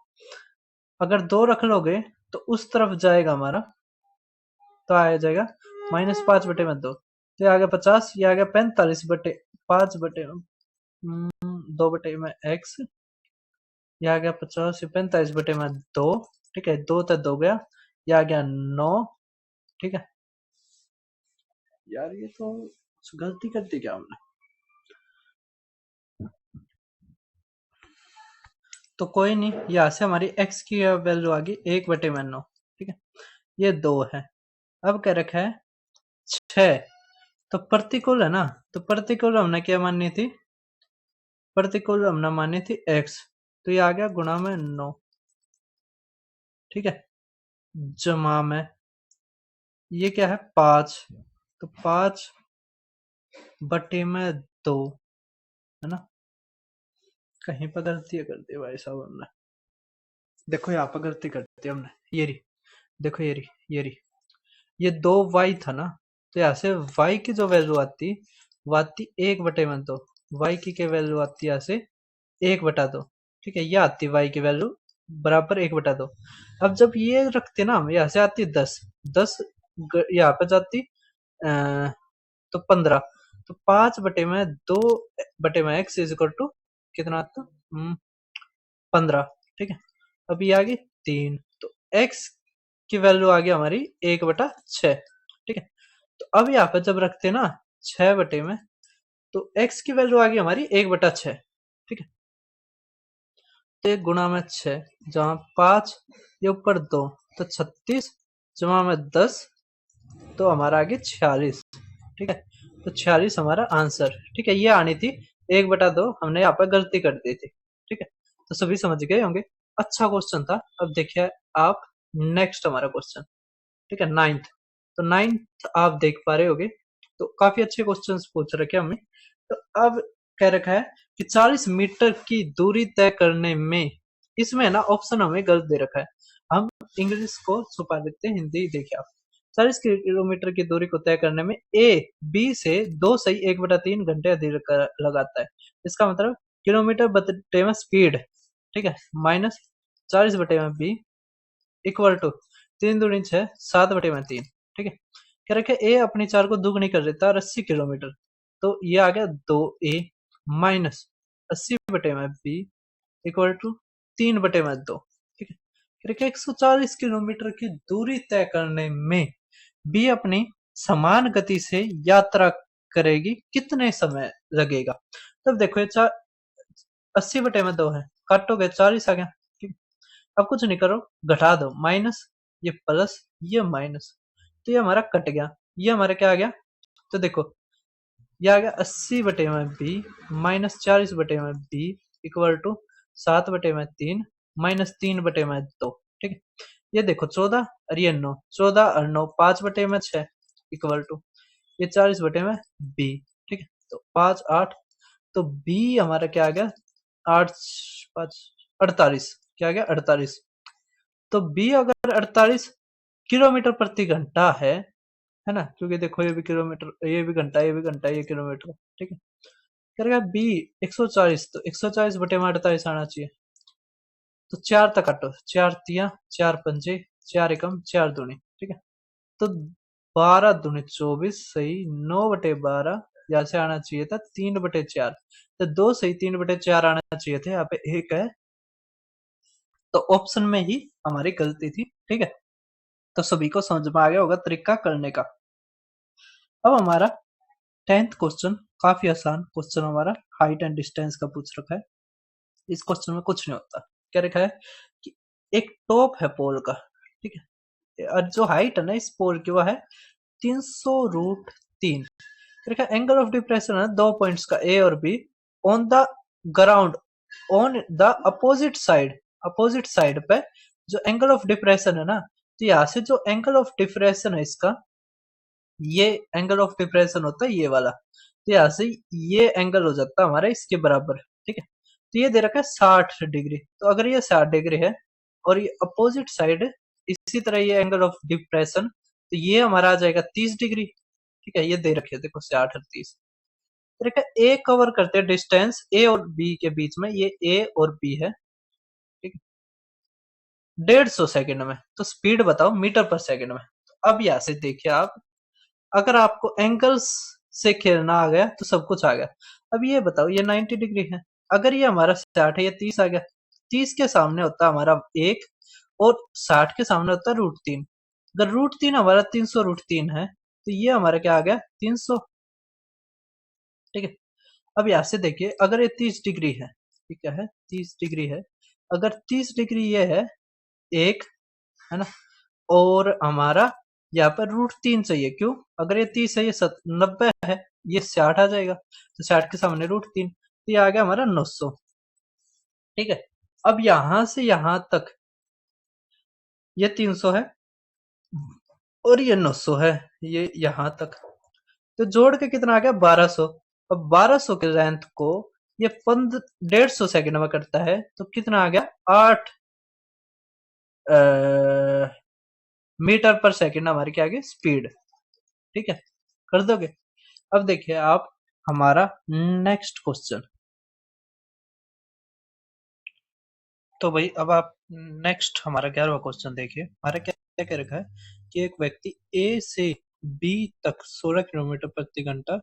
अगर 2 रख लोगे तो उस तरफ जाएगा हमारा, तो आ जाएगा -5/2, तो ये आ गया 50, ये आ गया 45/5/2 ये आ गया 50, ये 45/2। ठीक है, 2 तक 2 गया, ये आ गया 9। ठीक है, यार ये तो गलती कर दी क्या हमने, तो कोई नहीं, यहाँ से हमारी x की वैल्यू आ गई 1/9। ठीक है, ये 2 है। अब क्या रखा है 6, तो प्रतिकूल है ना, तो प्रतिकूल हमने क्या माननी थी, प्रतिकूल हमने मानी थी x, तो ये आ गया गुणा में 9। ठीक है, जमा में ये क्या है 5, तो 5/2, है ना। कहीं पर गलती कर दी भाई साहब हमने। देखो यहाँ पर गलती कर दी हमने, ये रही, देखो ये रही, ये रही, ये 2y था ना, तो यहाँ से y की जो वैल्यू आती वो आती 1/2, y की क्या वैल्यू आती यहाँ से 1/2। ठीक है, ये आती y की वैल्यू बराबर 1/2। अब जब ये रखते ना हम, यहाँ से आती 10, 10 यहाँ पे जाती तो 15, तो 5/2 इज इक्वल टू कितना आता, 15। ठीक है, अब ये आ गई 3, तो x की वैल्यू आ गई हमारी 1/6। ठीक है, तो अब यहाँ पर जब रखते ना 6 में, तो x की वैल्यू आ गई हमारी 1/6। ठीक है, तो 1 × 6, जहाँ 5, ये ऊपर 2, तो 36, जमा में 10, तो हमारा आ गया 46। ठीक है, तो 46 हमारा आंसर। ठीक है, ये आनी थी 1/2, हमने यहाँ पर गलती कर दी थी। ठीक है, तो सभी समझ गए होंगे, अच्छा क्वेश्चन था। अब देखिए आप नेक्स्ट हमारा क्वेश्चन, ठीक है, 9th। तो 9th आप देख पा रहे होगे, तो काफी अच्छे क्वेश्चंस पूछ रखे हमने। तो अब कह रखा है कि 40 मीटर की दूरी तय करने में, इसमें ना ऑप्शन हमें गलत दे रखा है, हम इंग्लिश को छुपा देते हैं, हिंदी देखिए आप। 40 किलोमीटर की दूरी को तय करने में ए बी से 2 सही 1/3 घंटे अधिक लगाता है। इसका मतलब किलोमीटर बटे में स्पीड, ठीक है, माइनस 40 बटे में बी इक्वल टू 3 दूनी 6, 7/3। ठीक है, कह रखे ए अपनी चाल को दुगनी कर देता है 80 किलोमीटर, तो ये आ गया 2a माइनस 80/बी इक्वल टू 3/2। ठीक है, कह रखे 140 किलोमीटर की दूरी तय करने में बी अपनी समान गति से यात्रा करेगी, कितने समय लगेगा। तब देखो ये 80/2 है, काटोगे 40 आ गया। ठीक है, अब कुछ नहीं करो, घटा दो, माइनस ये प्लस ये माइनस, तो ये हमारा कट गया, ये हमारा क्या आ गया, तो देखो ये आ गया 80/बी माइनस 40/बी इक्वल टू 7/3 माइनस 3/2। ठीक है, ये देखो 14 और ये 9, 14 और 9 5/6 इक्वल टू ये 40/बी। ठीक है, तो 5 8, तो बी हमारा क्या आ गया, 8 5 48, क्या आ गया 48। तो बी अगर 48 किलोमीटर प्रति घंटा है ना, क्योंकि देखो ये भी किलोमीटर, ये भी घंटा, ये भी घंटा, ये किलोमीटर। ठीक है, करेगा बी 140, तो 140/48 आना चाहिए। तो 4 तक काटो, 4 तिया 4 पंजे 4 एकम 4 दूनी। ठीक है, तो 12 दूनी 24 सही, 9/12 यहाँ से आना चाहिए था 3/4, तो 2 सही 3/4 आना चाहिए थे, यहाँ पे 1 है, तो ऑप्शन में ही हमारी गलती थी। ठीक है, तो सभी को समझ में आ गया होगा तरीका करने का। अब हमारा 10th क्वेश्चन काफी आसान क्वेश्चन, हमारा हाइट एंड डिस्टेंस का पूछ रखा है। इस क्वेश्चन में कुछ नहीं होता, क्या लिखा है कि एक टॉप है पोल का, ठीक है, और जो हाइट है ना इस पोल की वो है 300√3। लिखा एंगल ऑफ डिप्रेशन है 2 पॉइंट्स का ए और be on the ground on the opposite side पे जो एंगल ऑफ डिप्रेशन है ना, तो यहाँ से जो एंगल ऑफ डिप्रेशन है इसका, ये एंगल ऑफ डिप्रेशन होता है ये वाला, तो यहाँ से ये एंगल हो जाता है हमारा इसके बराबर। ठीक है, तो ये दे रखा है 60 डिग्री, तो अगर ये 60 डिग्री है और ये अपोजिट साइड इसी तरह ये एंगल ऑफ डिप्रेशन, तो ये हमारा आ जाएगा 30 डिग्री। ठीक है, ये दे रखे है देखो 60 और 30। देखा ए कवर करते हैं डिस्टेंस ए और बी के बीच में, ये ए और बी है। ठीक है, 150 सेकंड में, तो स्पीड बताओ मीटर पर सेकंड में। तो अब यहाँ से देखिए आप, अगर आपको एंगल्स से खेलना आ गया तो सब कुछ आ गया। अब ये बताओ ये 90 डिग्री है, अगर ये हमारा 60 है, ये 30 आ गया, 30 के सामने होता है हमारा 1 और 60 के सामने होता है √3। अगर √3 हमारा 300√3 है, तो ये हमारा क्या आ गया 300। ठीक है, अब यहाँ से देखिए अगर ये 30 डिग्री है, ठीक है 30 डिग्री है, अगर 30 डिग्री ये है एक, है ना, और हमारा यहाँ पर √3 चाहिए, क्यों, अगर ये 30 है, ये 90 है, ये 60 आ जाएगा, तो 60 के सामने √3, तो ये आ गया हमारा 900। ठीक है, अब यहां से यहां तक ये 300 है और ये 900 है, ये यहां तक, तो जोड़ के कितना आ गया 1200। अब 1200 के लेंथ को ये 150 सेकंड में करता है, तो कितना आ गया 8 मीटर पर सेकंड हमारी क्या आ गई स्पीड। ठीक है, कर दोगे। अब देखिए आप हमारा नेक्स्ट क्वेश्चन। तो भाई अब आप नेक्स्ट हमारा 11वां क्वेश्चन देखिए। हमारा क्या क्या कह रखा है कि एक व्यक्ति ए से बी तक 16 किलोमीटर प्रति घंटा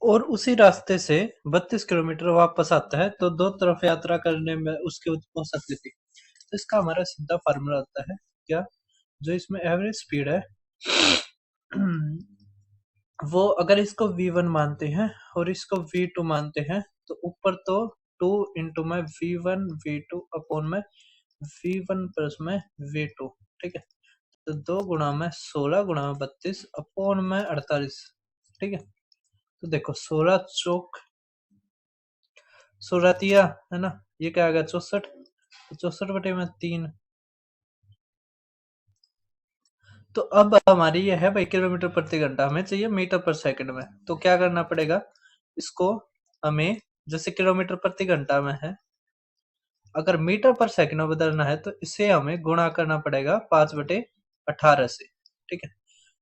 और उसी रास्ते से 32 किलोमीटर वापस आता है, तो दो तरफ यात्रा करने में उसकी औसत गति। तो इसका हमारा सीधा फार्मूला होता है क्या, जो इसमें एवरेज स्पीड है वो अगर इसको v1 मानते हैं और इसको v2 मानते हैं, तो ऊपर तो 2 इंटू में v1 v2 अपॉन में v1 प्लस में v2। ठीक है, तो 2 गुणा में 16 गुणा में 32 अपॉन में 48। ठीक है, तो देखो 16 चौक 16 तिया है ना, ये क्या आ गया 64, तो 64 बटे में 3। तो अब हमारी ये है भाई किलोमीटर प्रति घंटा, हमें चाहिए मीटर पर सेकंड में। तो क्या करना पड़ेगा इसको, हमें जैसे किलोमीटर प्रति घंटा में है, अगर मीटर पर सेकंड में बदलना है तो इसे हमें गुणा करना पड़ेगा 5/18 से। ठीक है,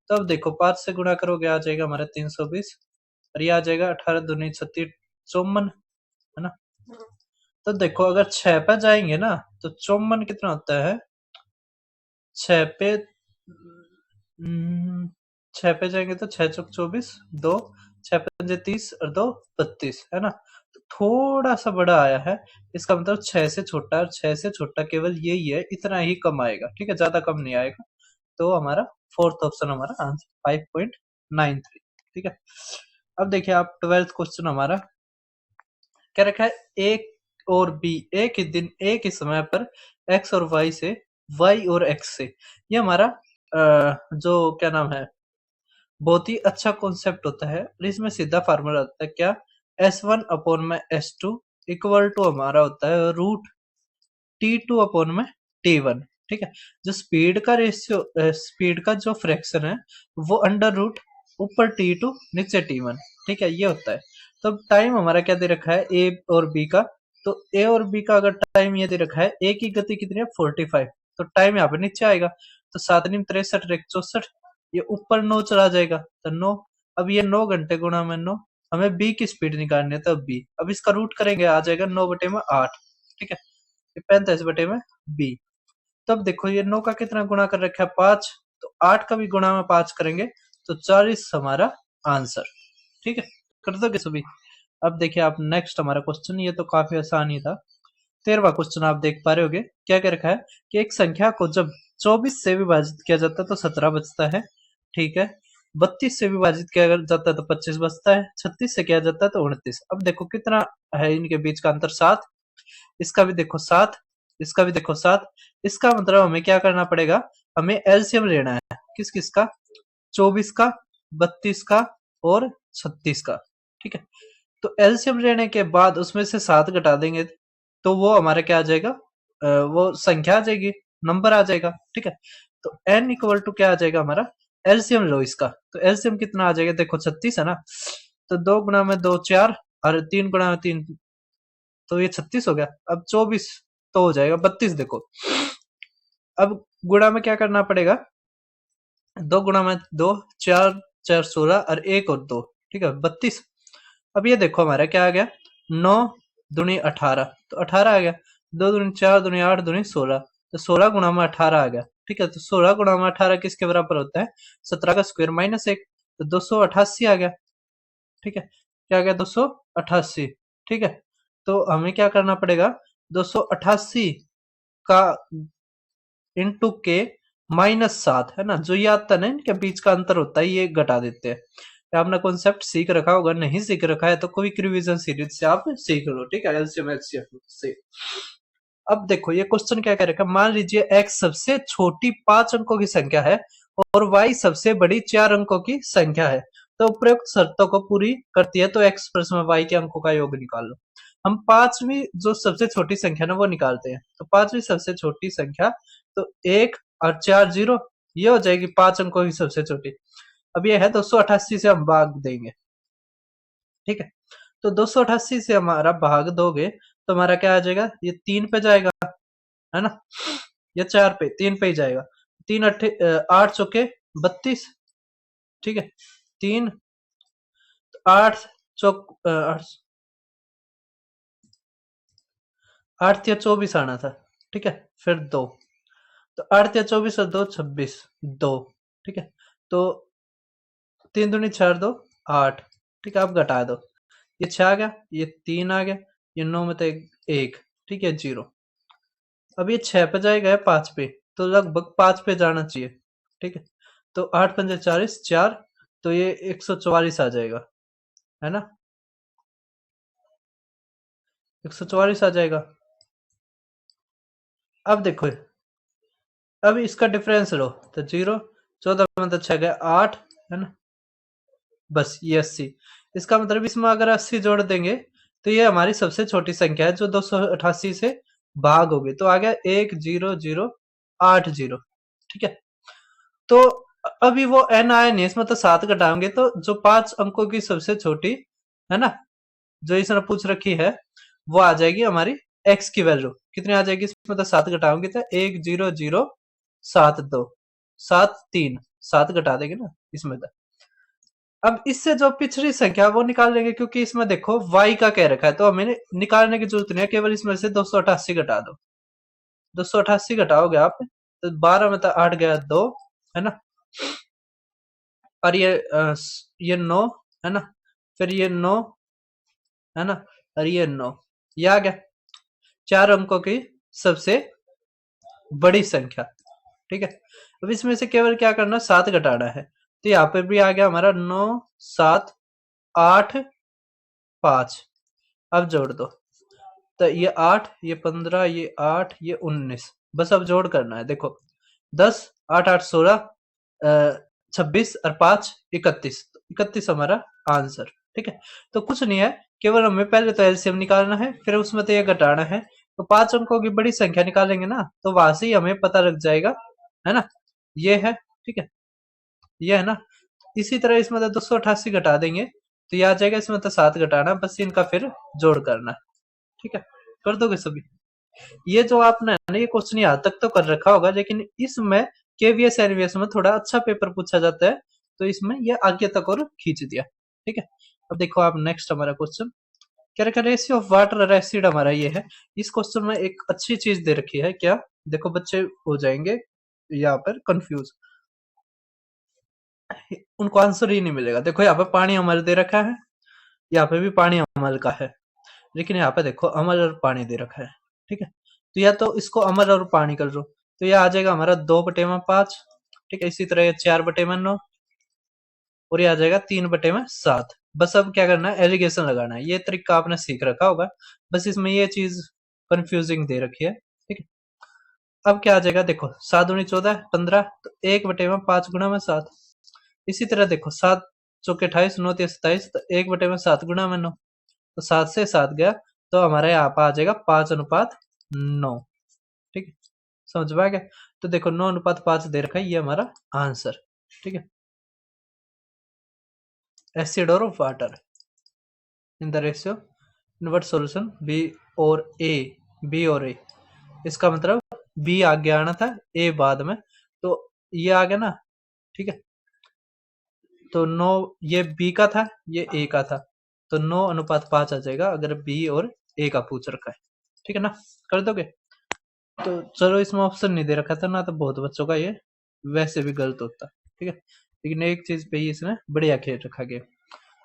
तो अब देखो 5 से गुणा करोगे आ जाएगा हमारा 320, और ये आ जाएगा 18 दूनी 36 54, है ना। तो देखो अगर 6 पे जाएंगे ना तो 54 कितना होता है, 6 पे 6 पे जाएंगे तो 6 चौक 24, 2 6 पंजे 30 और 2 32, है ना। तो थोड़ा सा बड़ा आया है, इसका मतलब 6 से छोटा, और 6 से छोटा केवल यही है, इतना ही कम आएगा। ठीक है, ज्यादा कम नहीं आएगा। तो हमारा फोर्थ ऑप्शन हमारा आंसर 5.93। ठीक है, अब देखिए आप 12th क्वेश्चन हमारा क्या रखा है, ए और बी एक ही दिन एक ही समय पर एक्स और वाई से, वाई और एक्स से। ये हमारा जो क्या नाम है बहुत ही अच्छा कॉन्सेप्ट होता है, और इसमें सीधा फार्मूला होता है क्या, S1 अपॉन में S2 इक्वल टू हमारा होता है रूट T2 अपॉन में T1। ठीक है, जो स्पीड का रेशियो, स्पीड का जो फ्रैक्शन है वो अंडर रूट ऊपर T2 नीचे T1। ठीक है, ये होता है। तो अब टाइम हमारा क्या दे रखा है ए और बी का, तो ए और बी का अगर टाइम ये दे रखा है, ए की गति कितनी है 45, तो टाइम यहाँ पे नीचे आएगा, तो 7 × 63 = 64, ये ऊपर 9 चला जाएगा तो 9। अब ये 9 घंटे गुणा में 9, हमें बी की स्पीड निकालनी है, तो बी अब इसका रूट करेंगे आ जाएगा 9/8। ठीक है, 45/में बी। तब देखो ये 9 का कितना गुणा कर रखा है 5, तो 8 का भी गुणा में 5 करेंगे तो 40 हमारा आंसर। ठीक है, कर दोगे सभी। अब देखिए आप नेक्स्ट हमारा क्वेश्चन, ये तो काफी आसान ही था। 13वां क्वेश्चन आप देख पा रहे होगे, क्या कह रखा है कि एक संख्या को जब 24 से विभाजित किया जाता है तो 17 बचता है। ठीक है, 32 से विभाजित किया जाता है तो 25 बचता है, 36 से किया जाता है तो 29। अब देखो कितना है इनके बीच का अंतर, 7। इसका भी देखो 7, इसका भी देखो 7। इसका मतलब हमें क्या करना पड़ेगा, हमें एलसीएम लेना है किस किस का, 24 का, 32 का और 36 का। ठीक है, तो एलसीएम लेने के बाद उसमें से 7 घटा देंगे तो वो हमारा क्या आ जाएगा, वो संख्या आ जाएगी, नंबर आ जाएगा। ठीक है, तो n इक्वल टू क्या आ जाएगा हमारा, एलसीएम लो इसका, तो एलसीएम कितना आ जाएगा, देखो 36 है ना, तो 2 गुणा में 2 4 और 3 गुणा में 3, तो ये 36 हो गया। अब 24 तो हो जाएगा 32। देखो अब गुणा में क्या करना पड़ेगा, 2 गुणा में 2 4 4 16 और 1 और 2, ठीक है 32। अब ये देखो हमारा क्या आ गया, 9 दूनी 18, तो 18 आ गया। 2 दूनी 4 दूनी 8 दूनी 16, तो 16 गुणा में 18 आ गया। ठीक है, तो 16 गुणा में 18 किसके बराबर होता है, 17 का स्क्वायर माइनस 1, तो 288 आ गया। ठीक है, क्या आ गया 288। ठीक है, तो हमें क्या करना पड़ेगा, 288 का इंटू के -7, है ना, जो ये आता है ना इनके बीच का अंतर होता है, ये घटा देते हैं। आपने कॉन्सेप्ट सीख रखा होगा, नहीं सीख रखा है तो कोई रिवीजन सीरीज से आप सीख लो। ठीक है, एलसीएम एचसीएफ से। अब देखो ये क्वेश्चन क्या कह रखा है, मान लीजिए x सबसे छोटी 5 अंकों की संख्या है और y सबसे बड़ी 4 अंकों की संख्या है, तो उपरोक्त शर्तों को पूरी करती है तो x प्लस में y के अंकों का योग निकाल लो। हम पांचवी जो सबसे छोटी संख्या ना वो निकालते हैं, तो पांचवी सबसे छोटी संख्या, तो 1 और 4 0, ये हो जाएगी 5 अंकों की सबसे छोटी। अब ये है 288 से हम भाग देंगे। ठीक है, तो 288 से हमारा भाग दोगे तो हमारा क्या आ जाएगा, ये 3 पे जाएगा, है ना, या 4 पे, 3 पे ही जाएगा। 3 अट्ठे 8 चौके 32, ठीक है, 3 8 चौक 8 या 24 आना था, ठीक है, फिर 2, तो 8 या 24 और 2 26, 2, ठीक है, तो 3 दूनी 4 2 8, ठीक है, अब घटा दो, ये 6 आ गया, ये 3 आ गया, ये 9 में तो 1, ठीक है, 0। अब ये 6 पे जाएगा 5 पे, तो लगभग 5 पे जाना चाहिए, ठीक है, तो 8 पंजे 40 4, तो ये 144 आ जाएगा, है ना, 144 आ जाएगा। अब देखो, अब इसका डिफरेंस लो, तो 0 14 में तो 6 गया 8, है ना, बस ये 80। इसका मतलब इसमें अगर 80 जोड़ देंगे तो ये हमारी सबसे छोटी संख्या है जो 288 से भाग होगी, तो आ गया 1008 0, ठीक है। तो अभी वो n आया नहीं, इसमें तो 7 घटाएंगे तो जो 5 अंकों की सबसे छोटी, है ना, जो इसने पूछ रखी है, वो आ जाएगी हमारी x की वैल्यू कितनी आ जाएगी, इसमें तो 7 घटाओगे तो 10072 7 3 7 घटा देंगे ना इसमें तो। अब इससे जो पिछली संख्या वो निकाल लेंगे, क्योंकि इसमें देखो y का कह रखा है, तो हमें निकालने की जरूरत नहीं है, केवल इसमें से 288 घटा दो, 288 घटाओगे आप तो 12 में तो 8 गया 2, है ना, और ये 9, है ना, फिर ये 9, है ना, और ये 9, ये आ गया 4 अंकों की सबसे बड़ी संख्या, ठीक है। अब इसमें से केवल क्या करना, 7 घटाना है, तो यहाँ पे भी आ गया हमारा 9 7 8 5, अब जोड़ दो, तो ये 8 ये 15 ये 8 ये 19, बस अब जोड़ करना है, देखो 10 8 8 16 26 और 5 31, 31 हमारा आंसर, ठीक है। तो कुछ नहीं है, केवल हमें पहले तो एलसीएम निकालना है, फिर उसमें तो ये घटाना है, तो 5 अंकों की बड़ी संख्या निकालेंगे ना, तो वहां से ही हमें पता लग जाएगा, है ना, ये है, ठीक है, ये है ना। इसी तरह इसमें तो 288 घटा देंगे तो ये आ जाएगा, इसमें तो 7 घटाना, बस इनका फिर जोड़ करना, ठीक है, कर दोगे सभी। ये जो आपने ना ये क्वेश्चन यहाँ तक तो कर रखा होगा, लेकिन इसमें केवीएस एनवीएस में थोड़ा अच्छा पेपर पूछा जाता है, तो इसमें ये आगे तक और खींच दिया, ठीक है। अब देखो आप नेक्स्ट हमारा क्वेश्चन क्या रखा, रेशियो ऑफ वाटर और एसिड हमारा ये है। इस क्वेश्चन में एक अच्छी चीज दे रखी है, क्या देखो बच्चे हो जाएंगे यहाँ पर कंफ्यूज, उनको आंसर ही नहीं मिलेगा। देखो यहाँ पे पानी अमल दे रखा है, यहाँ पे भी पानी अमल का है, लेकिन यहाँ पे देखो अमल और पानी दे रखा है, ठीक है, तो या तो इसको अमल और पानी कर लो, तो यह आ जाएगा हमारा 2/5, ठीक है, इसी तरह ये 4/9, और ये आ जाएगा 3/7। बस अब क्या करना है, एलिगेशन लगाना है, ये तरीका आपने सीख रखा होगा, बस इसमें ये चीज कंफ्यूजिंग दे रखी है, ठीक है। अब क्या आ जाएगा, देखो 7 दूनी 14 15, तो 1/5 गुणा में 7, इसी तरह देखो 7 चौके 28 9 3 27, तो 1/7 गुणा में 9, तो 7 से 7 गया, तो हमारे यहाँ पर आ जाएगा 5:9, ठीक है, समझ में आ गया। तो देखो 9:5 दे रखा है, ये हमारा आंसर, ठीक है। एसिड और water in the ratio invert solution B और ए, इसका मतलब बी आगे आना था, ए बाद में, तो ये आ गया ना, ठीक है, तो 9 ये बी का था, ये ए का था, तो 9:5 आ जाएगा अगर बी और ए का पूछ रखा है, ठीक है ना, कर दोगे। तो चलो इसमें ऑप्शन नहीं दे रखा था ना, तो बहुत बच्चों का ये वैसे भी गलत होता, ठीक है, लेकिन एक चीज पे ही इसमें बढ़िया खेल रखा गया।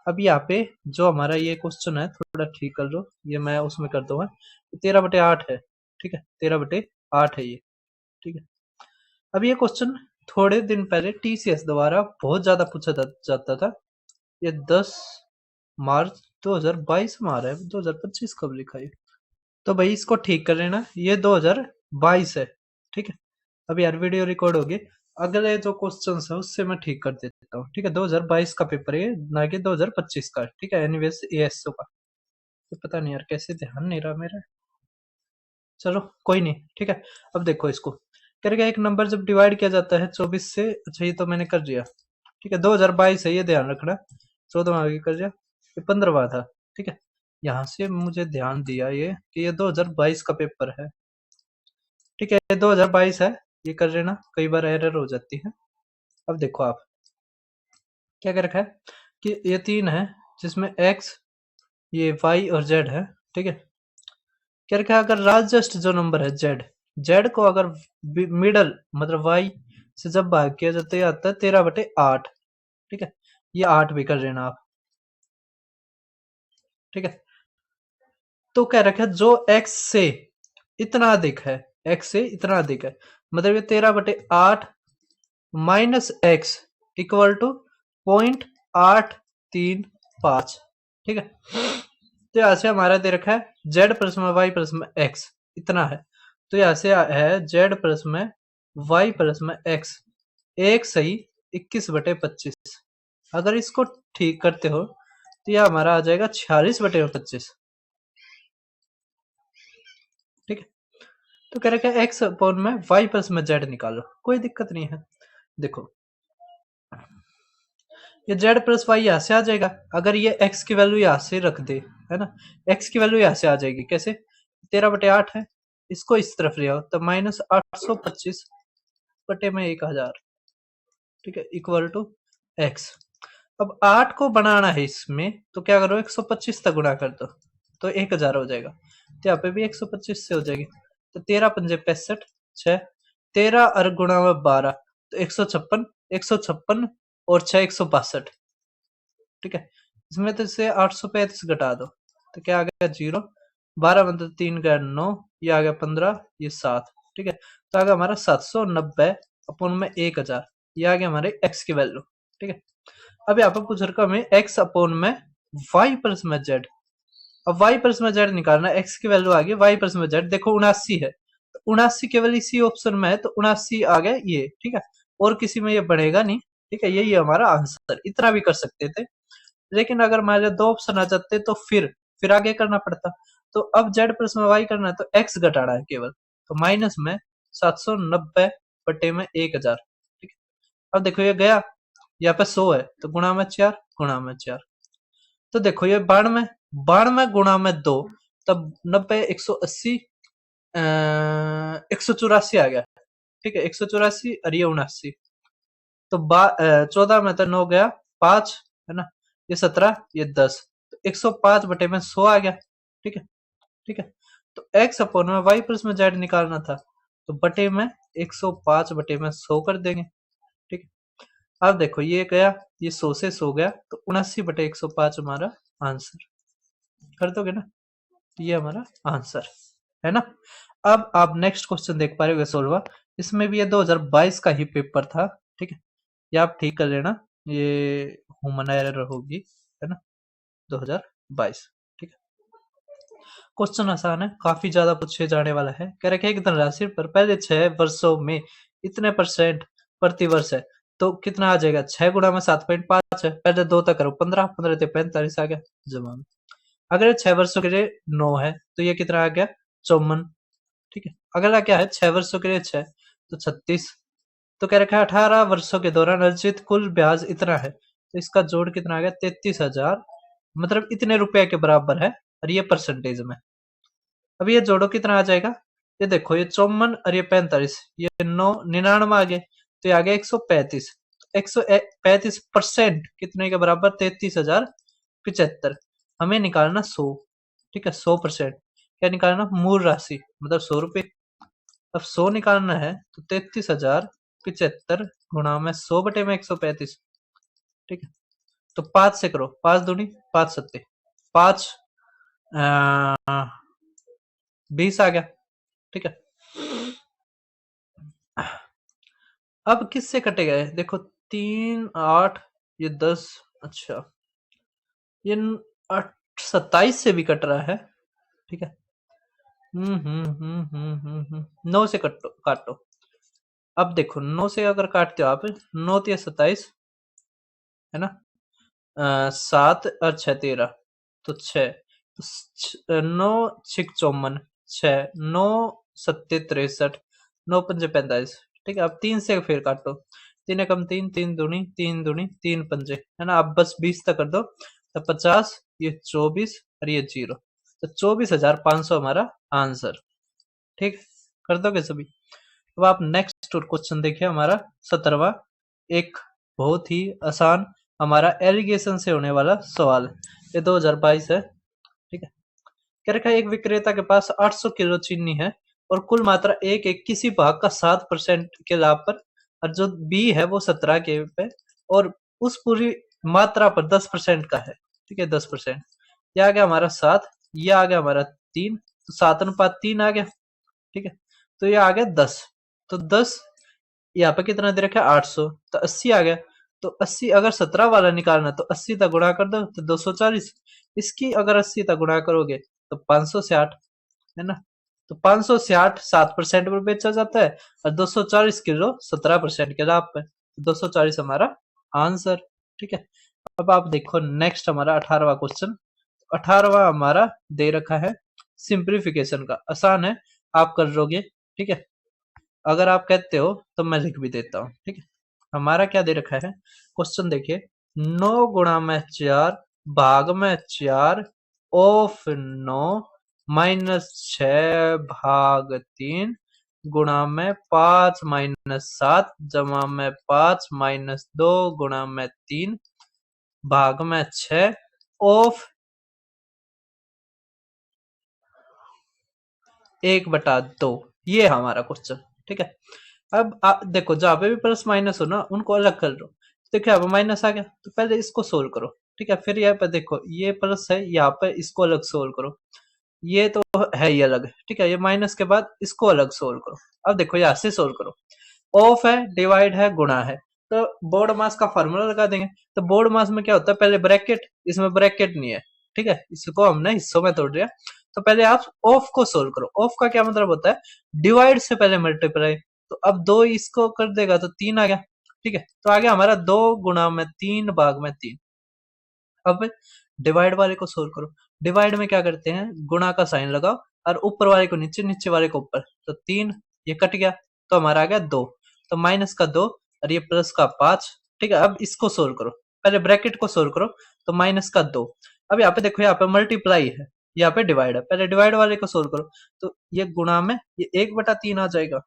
अब यहाँ पे जो हमारा ये क्वेश्चन है थोड़ा ठीक कर लो, ये मैं उसमें कर दूंगा, 13/8 है, ठीक है, 13/8 है ये, ठीक है। अब ये क्वेश्चन थोड़े दिन पहले टीसीएस द्वारा बहुत ज्यादा पूछा जाता था, ये 10 मार्च 2022 में आ रहा है, 2025 कब लिखा है, तो भाई इसको ठीक कर लेना, ये 2022 है, ठीक है। अब यार वीडियो रिकॉर्ड होगी, अगले जो क्वेश्चन है उससे मैं ठीक कर देता हूँ, ठीक है, 2022 का पेपर है ना कि 2025 का, ठीक है, एनीवेज एएसओ का, तो पता नहीं यार कैसे ध्यान नहीं रहा मेरा, चलो कोई नहीं, ठीक है। अब देखो इसको करेगा, एक नंबर जब डिवाइड किया जाता है 24 से, अच्छा ये तो मैंने कर दिया, ठीक है, 2022 है ये ध्यान रखना, 14वां आगे कर दिया, ये 15वां था, ठीक है, यहाँ से मुझे ध्यान दिया ये कि ये 2022 का पेपर है। ठीक है, ये 2022 है, ये कर लेना, कई बार एरर हो जाती है। अब देखो आप क्या कर रखा है कि ये 3 है जिसमें x, ये y और z है। ठीक है, क्या रखा है, अगर लार्जेस्ट जो नंबर है z को अगर मिडल मतलब y से जब भाग किया जाता है ये आता है 13/8। ठीक है, ये 8 भी कर लेना आप। ठीक है, तो क्या रखा है जो x से इतना अधिक है, x से इतना अधिक है, मतलब ये 13/8 माइनस एक्स इक्वल टू 0.835। ठीक है, तो यहाँ से हमारा दे रखा है z प्लस में y प्लस में x इतना है, तो यहाँ से है z प्लस में y प्लस में x एक सही 21/25। अगर इसको ठीक करते हो तो यह हमारा आ जाएगा 46/25। ठीक है, तो कह रखा है एक्स अपॉन में y प्लस में z निकालो, कोई दिक्कत नहीं है। देखो ये z प्लस वाई यहाँ से आ जाएगा, अगर ये x की वैल्यू यहाँ से रख दे, है ना, x की वैल्यू यहाँ से आ जाएगी कैसे, 13/8 है, इसको इस तरफ ले आओ तो -825/1000। ठीक है, इक्वल टू x। अब 8 को बनाना है इसमें तो क्या करो 125 तक गुणा कर दो तो 1000 हो जाएगा, तो यहाँ पे भी 125 से हो जाएगी, तो 13×5 = 6, 13 और गुणा में 12 तो 156, 156 और 6 162। ठीक है, इसमें तो से 835 घटा दो तो क्या आ गया 0, 12 मतलब 3 गया 9, ये आ गया 15, ये 7। ठीक है, तो आ गया हमारा 790 अपॉन में 1000, ये आ गया हमारे x की वैल्यू। ठीक है, अब यहाँ पे पूछ रखा हमें x अपॉन में y प्लस में z। अब y प्लस में z निकालना, x की वैल्यू आ गई y प्लस में z, देखो 79 है, तो 79 केवल इसी ऑप्शन में है तो 79 आ गया ये। ठीक है, और किसी में ये बढ़ेगा नहीं। ठीक है, यही है हमारा आंसर, इतना भी कर सकते थे, लेकिन अगर मान लिया 2 ऑप्शन आ जाते तो फिर आगे करना पड़ता। तो अब z प्लस में y करना है तो x घटाना है केवल, तो माइनस में 790/1000। ठीक है, अब देखो ये गया, यहाँ पे 100 है तो गुणा में 4, गुणा में 4, तो देखो ये 92, 92 गुणा में 2 तब 90, 180, 184 आ गया। ठीक है, 184 और ये 79, तो 14 में तो 9 गया 5, है ना, ये 17, ये 10, तो 105/100 आ गया। ठीक है, ठीक है, तो x अपॉन में y प्लस में z निकालना था तो बटे में 105/100 कर देंगे। ठीक है, अब देखो ये गया, ये 100 से 100 गया तो 79/105 हमारा आंसर, कर दोगे ना, ये हमारा आंसर है ना। अब आप नेक्स्ट क्वेश्चन देख पा रहे हो सोल्वा, इसमें भी ये 2022 का ही पेपर था। ठीक है, ये आप ठीक कर लेना, ये ह्यूमन एरर होगी, है ना, 2022। ठीक है, क्वेश्चन आसान है, काफी ज्यादा पूछे जाने वाला है। कह रखे एक धनराशि पर पहले 6 वर्षों में इतने परसेंट प्रति वर्ष है, तो कितना आ जाएगा, 6 गुणा में 7.5 है, पहले 2 तक करो 15, 15 से 45 आ गया जवाब। अगर 6 वर्षों के लिए 9 है तो ये कितना आ गया 54। ठीक है, अगला क्या है 6 वर्षों के लिए 6 तो 36, तो कह रखा है 18 वर्षों के दौरान अर्जित कुल ब्याज इतना है, तो इसका जोड़ कितना आ गया 33,000, मतलब इतने रुपए के बराबर है, और ये परसेंटेज में। अब ये जोड़ो कितना आ जाएगा, ये देखो ये 54 और ये 45, ये 9 99 आ गए, तो ये आ गया 135, 135% कितने के बराबर 33,075। हमें निकालना 100। ठीक है, 100% क्या निकालना, मूल राशि मतलब 100 रुपए। अब 100 निकालना है तो 33,075 गुणा में 100/135। ठीक है, तो 5 से करो, 5 दूनी 5 सत्ते 5, 20 आ गया। ठीक है, अब किससे कटेगा, देखो 3 8 ये 10, अच्छा ये 27 से भी कट रहा है। ठीक है, 9 से काटो काटो। अब देखो 9 से अगर काटते हो आप, 9 या 27, है ना, 7 और 6 13, तो 6, तो 9 6 54, 6 9 7 63, 9 5 45। ठीक है, अब 3 से फिर काटो, 3 एकम 3, 3 दूनी 3 दूनी 3 पंजे, है ना, अब बस 20 तक कर दो तो 50, ये 24 और ये 0, तो 24,500 हमारा आंसर। ठीक, कर दोगे सभी? अब आप नेक्स्ट क्वेश्चन देखिए, हमारा 17वां, एक बहुत ही आसान हमारा एलिगेशन से होने वाला सवाल है, ये 2022 है। ठीक है, कह रखा है एक विक्रेता के पास 800 किलो चीनी है और कुल मात्रा एक किसी भाग का 7% के लाभ पर, और जो बी है वो 17 के पे, और उस पूरी मात्रा पर 10% का है। ठीक है, 10%, ये आ गया हमारा 7, ये आ गया हमारा 3, तो 7:3 आ गया। ठीक है, तो ये आ गया 10, तो 10 यहाँ पे कितना दे रखा है 800, तो 80 आ गया। तो 80 अगर 17 वाला निकालना तो 80 तक गुणा कर दो तो 240, इसकी अगर 80 तक गुणा करोगे तो 560, है ना। तो 560 7% पर बेचा जाता है और 240 किलो 17% के लाभ पे, 240 हमारा आंसर। ठीक है, अब आप देखो नेक्स्ट हमारा 18वां क्वेश्चन। 18वां हमारा दे रखा है सिंप्लीफिकेशन का, आसान है, आप कर लोगे। ठीक है, अगर आप कहते हो तो मैं लिख भी देता हूँ। ठीक है, हमारा क्या दे रखा है क्वेश्चन देखिए, 9 गुणा में 4 भाग में 4 ऑफ 9 माइनस 6 भाग 3 गुणा में 5 माइनस 7 जमा में 5 माइनस 2 गुणा में 3 भाग में 6 ऑफ 1/2, ये हमारा क्वेश्चन। ठीक है, अब देखो जहां पे भी प्लस माइनस हो ना उनको अलग कर लो। देखो यहाँ पे माइनस आ गया तो पहले इसको सोल्व करो। ठीक है, फिर यहाँ पे देखो ये प्लस है, यहाँ पे इसको अलग सोल्व करो, ये तो है ही अलग। ठीक है, ये माइनस के बाद इसको अलग सोल्व करो। अब देखो यहाँ से सोल्व करो, ऑफ है, डिवाइड है, गुणा है, तो बोर्ड मास का फॉर्मूला लगा देंगे। तो बोर्ड मास में क्या होता है, पहले ब्रैकेट, इसमें ब्रैकेट नहीं है। ठीक है, इसको हमने हिस्सों में तोड़ दिया। तो पहले आप ऑफ को सोल्व करो। ऑफ का क्या मतलब होता है, डिवाइड से पहले मल्टीप्लाई। तो अब 2 इसको कर देगा तो 3 आ गया। ठीक है, तो आ गया हमारा 2 गुणा में 3 भाग में 3। अब डिवाइड वाले को सोल्व करो। डिवाइड में क्या करते हैं, गुणा का साइन लगाओ और ऊपर वाले को नीचे, नीचे वाले को ऊपर, तो 3 ये कट गया, तो हमारा आ गया 2, तो माइनस का 2 और ये प्लस का 5। ठीक है, अब इसको सोल्व करो, पहले ब्रैकेट को सोल्व करो, तो माइनस का 2। अब यहाँ पे देखो, यहाँ पे मल्टीप्लाई है, यहाँ पे डिवाइड है, पहले डिवाइड वाले को सोल्व करो, तो ये गुणा में ये 1/3 आ जाएगा,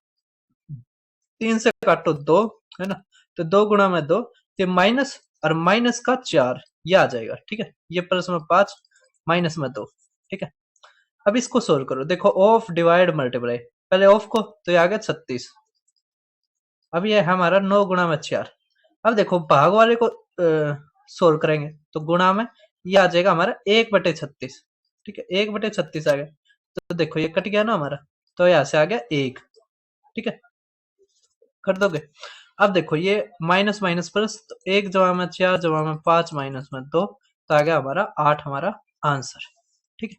3 से काटो 2, है ना, तो 2 गुणा में 2, ये माइनस और माइनस का 4, ये आ जाएगा। ठीक है, ये प्लस में 5 माइनस में 2। ठीक है, अब इसको सोल्व करो, देखो ऑफ डिवाइड मल्टीप्लाई, पहले ऑफ को, तो ये आ गया 36। अब ये हमारा 9 गुणा में 4। अब देखो भाग वाले को सोल्व करेंगे तो गुणा में ये आ जाएगा हमारा 1/36। ठीक है, 1/36 आ गया, तो देखो ये कट गया ना हमारा, तो यहाँ से आ गया 1। ठीक है, कर दोगे? अब देखो ये माइनस माइनस प्लस, तो 1 जमा में 4 जमा में 5 माइनस में 2, तो आ गया हमारा 8 हमारा आंसर। ठीक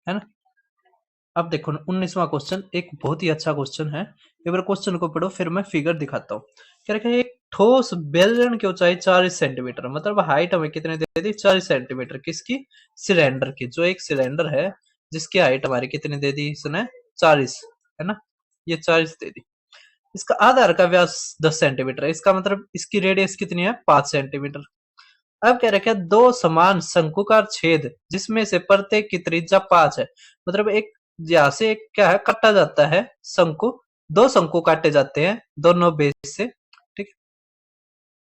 है ना। अब देखो 19वां क्वेश्चन, एक बहुत ही अच्छा क्वेश्चन है, एक बार क्वेश्चन को पढ़ो फिर मैं फिगर दिखाता हूँ। क्या रखा है, एक ठोस बेलन की ऊंचाई 40 सेंटीमीटर, मतलब हाइट हमें कितने दे दी, 40 सेंटीमीटर, किसकी, सिलेंडर की। जो एक सिलेंडर है जिसकी हाइट हमारी कितनी दे दी इसने, 40, है ना, ये 40 दे दी। इसका आधार का व्यास 10 सेंटीमीटर है, इसका मतलब इसकी रेडियस कितनी है, 5 सेंटीमीटर। अब कह रखे हैं दो समान शंकुकार छेद जिसमें से प्रत्येक की त्रिज्या 5 है, मतलब एक यहाँ से एक क्या है, काटा जाता है शंकु, 2 शंकु काटे जाते हैं दोनों बेस से। ठीक है,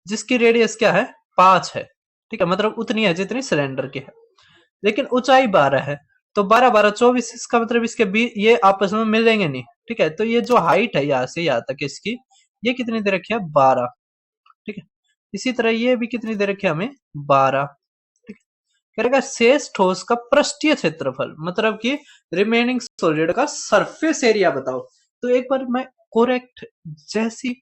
जिसकी रेडियस क्या है, 5 है। ठीक है, मतलब उतनी है जितनी सिलेंडर की है, लेकिन ऊंचाई 12 है, तो 12 12 24, इसका मतलब इसके बीच ये आपस में मिलेंगे नहीं। ठीक है, तो ये जो हाइट है यहाँ से यहाँ तक इसकी, ये कितनी दे रखी है, 12। ठीक है, इसी तरह ये भी कितनी दे रखी है हमें, 12। ठीक है, करेगा शेष ठोस का पृष्ठीय क्षेत्रफल, मतलब कि रिमेनिंग सॉलिड का सरफेस एरिया बताओ। तो एक बार मैं कोरेक्ट, जैसी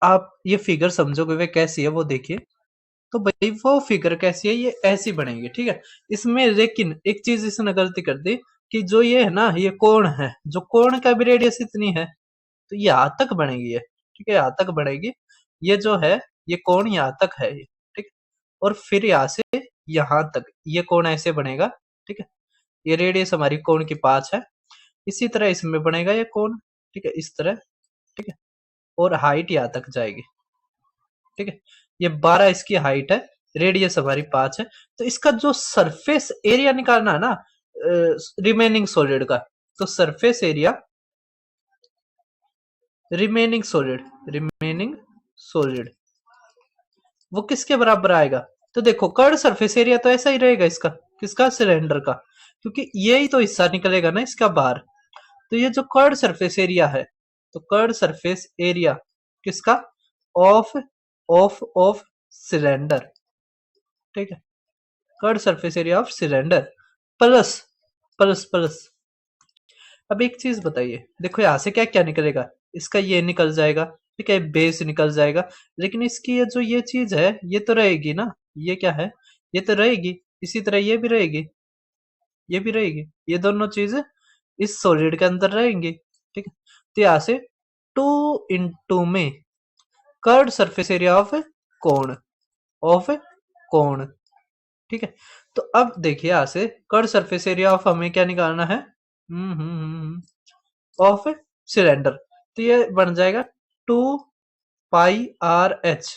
आप ये फिगर समझोगे वे कैसी है वो देखिए। तो भाई वो फिगर कैसी है, ये ऐसी बनेगी। ठीक है, इसमें लेकिन एक चीज इसने गलती कर दी कि जो ये है ना, ये कोण है, जो कोण का भी रेडियस इतनी है, तो यहाँ तक बनेगी ये। ठीक है, यहाँ तक बढ़ेगी, ये जो है ये कोण यहाँ तक है ये। ठीक है, और फिर यहाँ से यहाँ तक ये कोण ऐसे बनेगा। ठीक है, ये रेडियस हमारी कोण की 5 है, इसी तरह इसमें बनेगा ये कोण। ठीक है, इस तरह। ठीक है, और हाइट यहाँ तक जाएगी। ठीक है, ये 12 इसकी हाइट है, रेडियस हमारी 5 है, तो इसका जो सरफेस एरिया निकालना है ना रिमेनिंग सॉलिड का, तो सरफेस एरिया रिमेनिंग सॉलिड वो किसके बराबर आएगा? तो देखो कर्ड सरफेस एरिया तो ऐसा ही रहेगा इसका, किसका? सिलेंडर का, क्योंकि यही तो हिस्सा निकलेगा ना इसका बाहर। तो ये जो कर्ड सरफेस एरिया है, तो कर्ड सरफेस एरिया किसका? ऑफ ऑफ सिलेंडर, ठीक है, curved surface area of cylinder plus plus plus. अब एक चीज बताइए, देखो यहां से क्या क्या निकलेगा, इसका ये निकल जाएगा, ठीक है, बेस निकल जाएगा, लेकिन इसकी ये जो ये चीज है ये तो रहेगी ना, ये क्या है, ये तो रहेगी, इसी तरह ये भी रहेगी, ये भी रहेगी, ये दोनों चीज इस सॉलिड के अंदर रहेंगी, ठीक है। तो यहां से 2 में कर्ड सरफेस एरिया कोण ऑफ कोण, ठीक है। तो अब देखिए यहां से कर्ड सरफेस एरिया ऑफ हमें क्या निकालना है, ऑफ सिलेंडर, तो ये बन जाएगा 2πRH।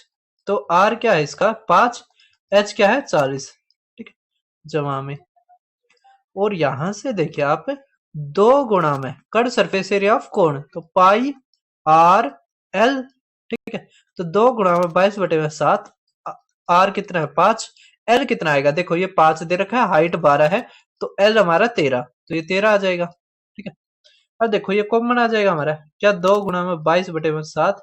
तो R क्या है इसका 5, H क्या है 40, ठीक है, जमा में, और यहां से देखिए आप 2 गुणा में कर्ड सरफेस एरिया ऑफ कोण, तो πRL, ठीक है। तो 2 गुणा में 22/7, R कितना है 5, L कितना आएगा, देखो ये 5 दे रखा है, हाइट 12 है, तो L हमारा 13, तो ये 13 आ जाएगा, ठीक है। अब देखो ये कॉमन आ जाएगा हमारा, क्या 2 गुणा में 22/7,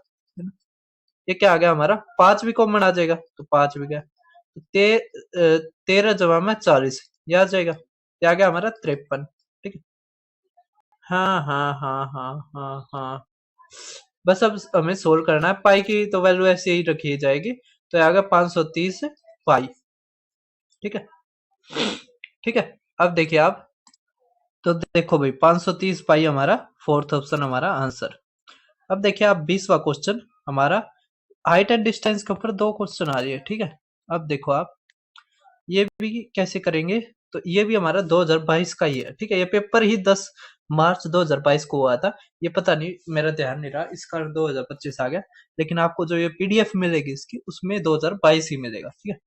ये क्या आ गया हमारा 5 भी कॉमन आ जाएगा, तो 5 भी गया, तो 13 जमा में 40, ये आ जाएगा, ये आ गया हमारा 53, ठीक है। हाँ हाँ हाँ हाँ हाँ हाँ, बस अब हमें सोल्व करना है, पाई की तो वैल्यू ऐसे ही रखी जाएगी, तो ये आ गया 530 पाई, ठीक है, ठीक है। अब देखिए आप, तो देखो भाई 530 पाई हमारा फोर्थ ऑप्शन हमारा आंसर। अब देखिए आप 20वां क्वेश्चन हमारा हाइट एंड डिस्टेंस के ऊपर 2 क्वेश्चन आ रही है, ठीक है। अब देखो आप ये भी कैसे करेंगे, तो ये भी हमारा 2022 का ही है, ठीक है, ये पेपर ही 10 मार्च 2022 को हुआ था, ये पता नहीं मेरा ध्यान नहीं रहा, इसका 2025 आ गया, लेकिन आपको जो ये पीडीएफ मिलेगी इसकी उसमें 2022 ही मिलेगा, ठीक है।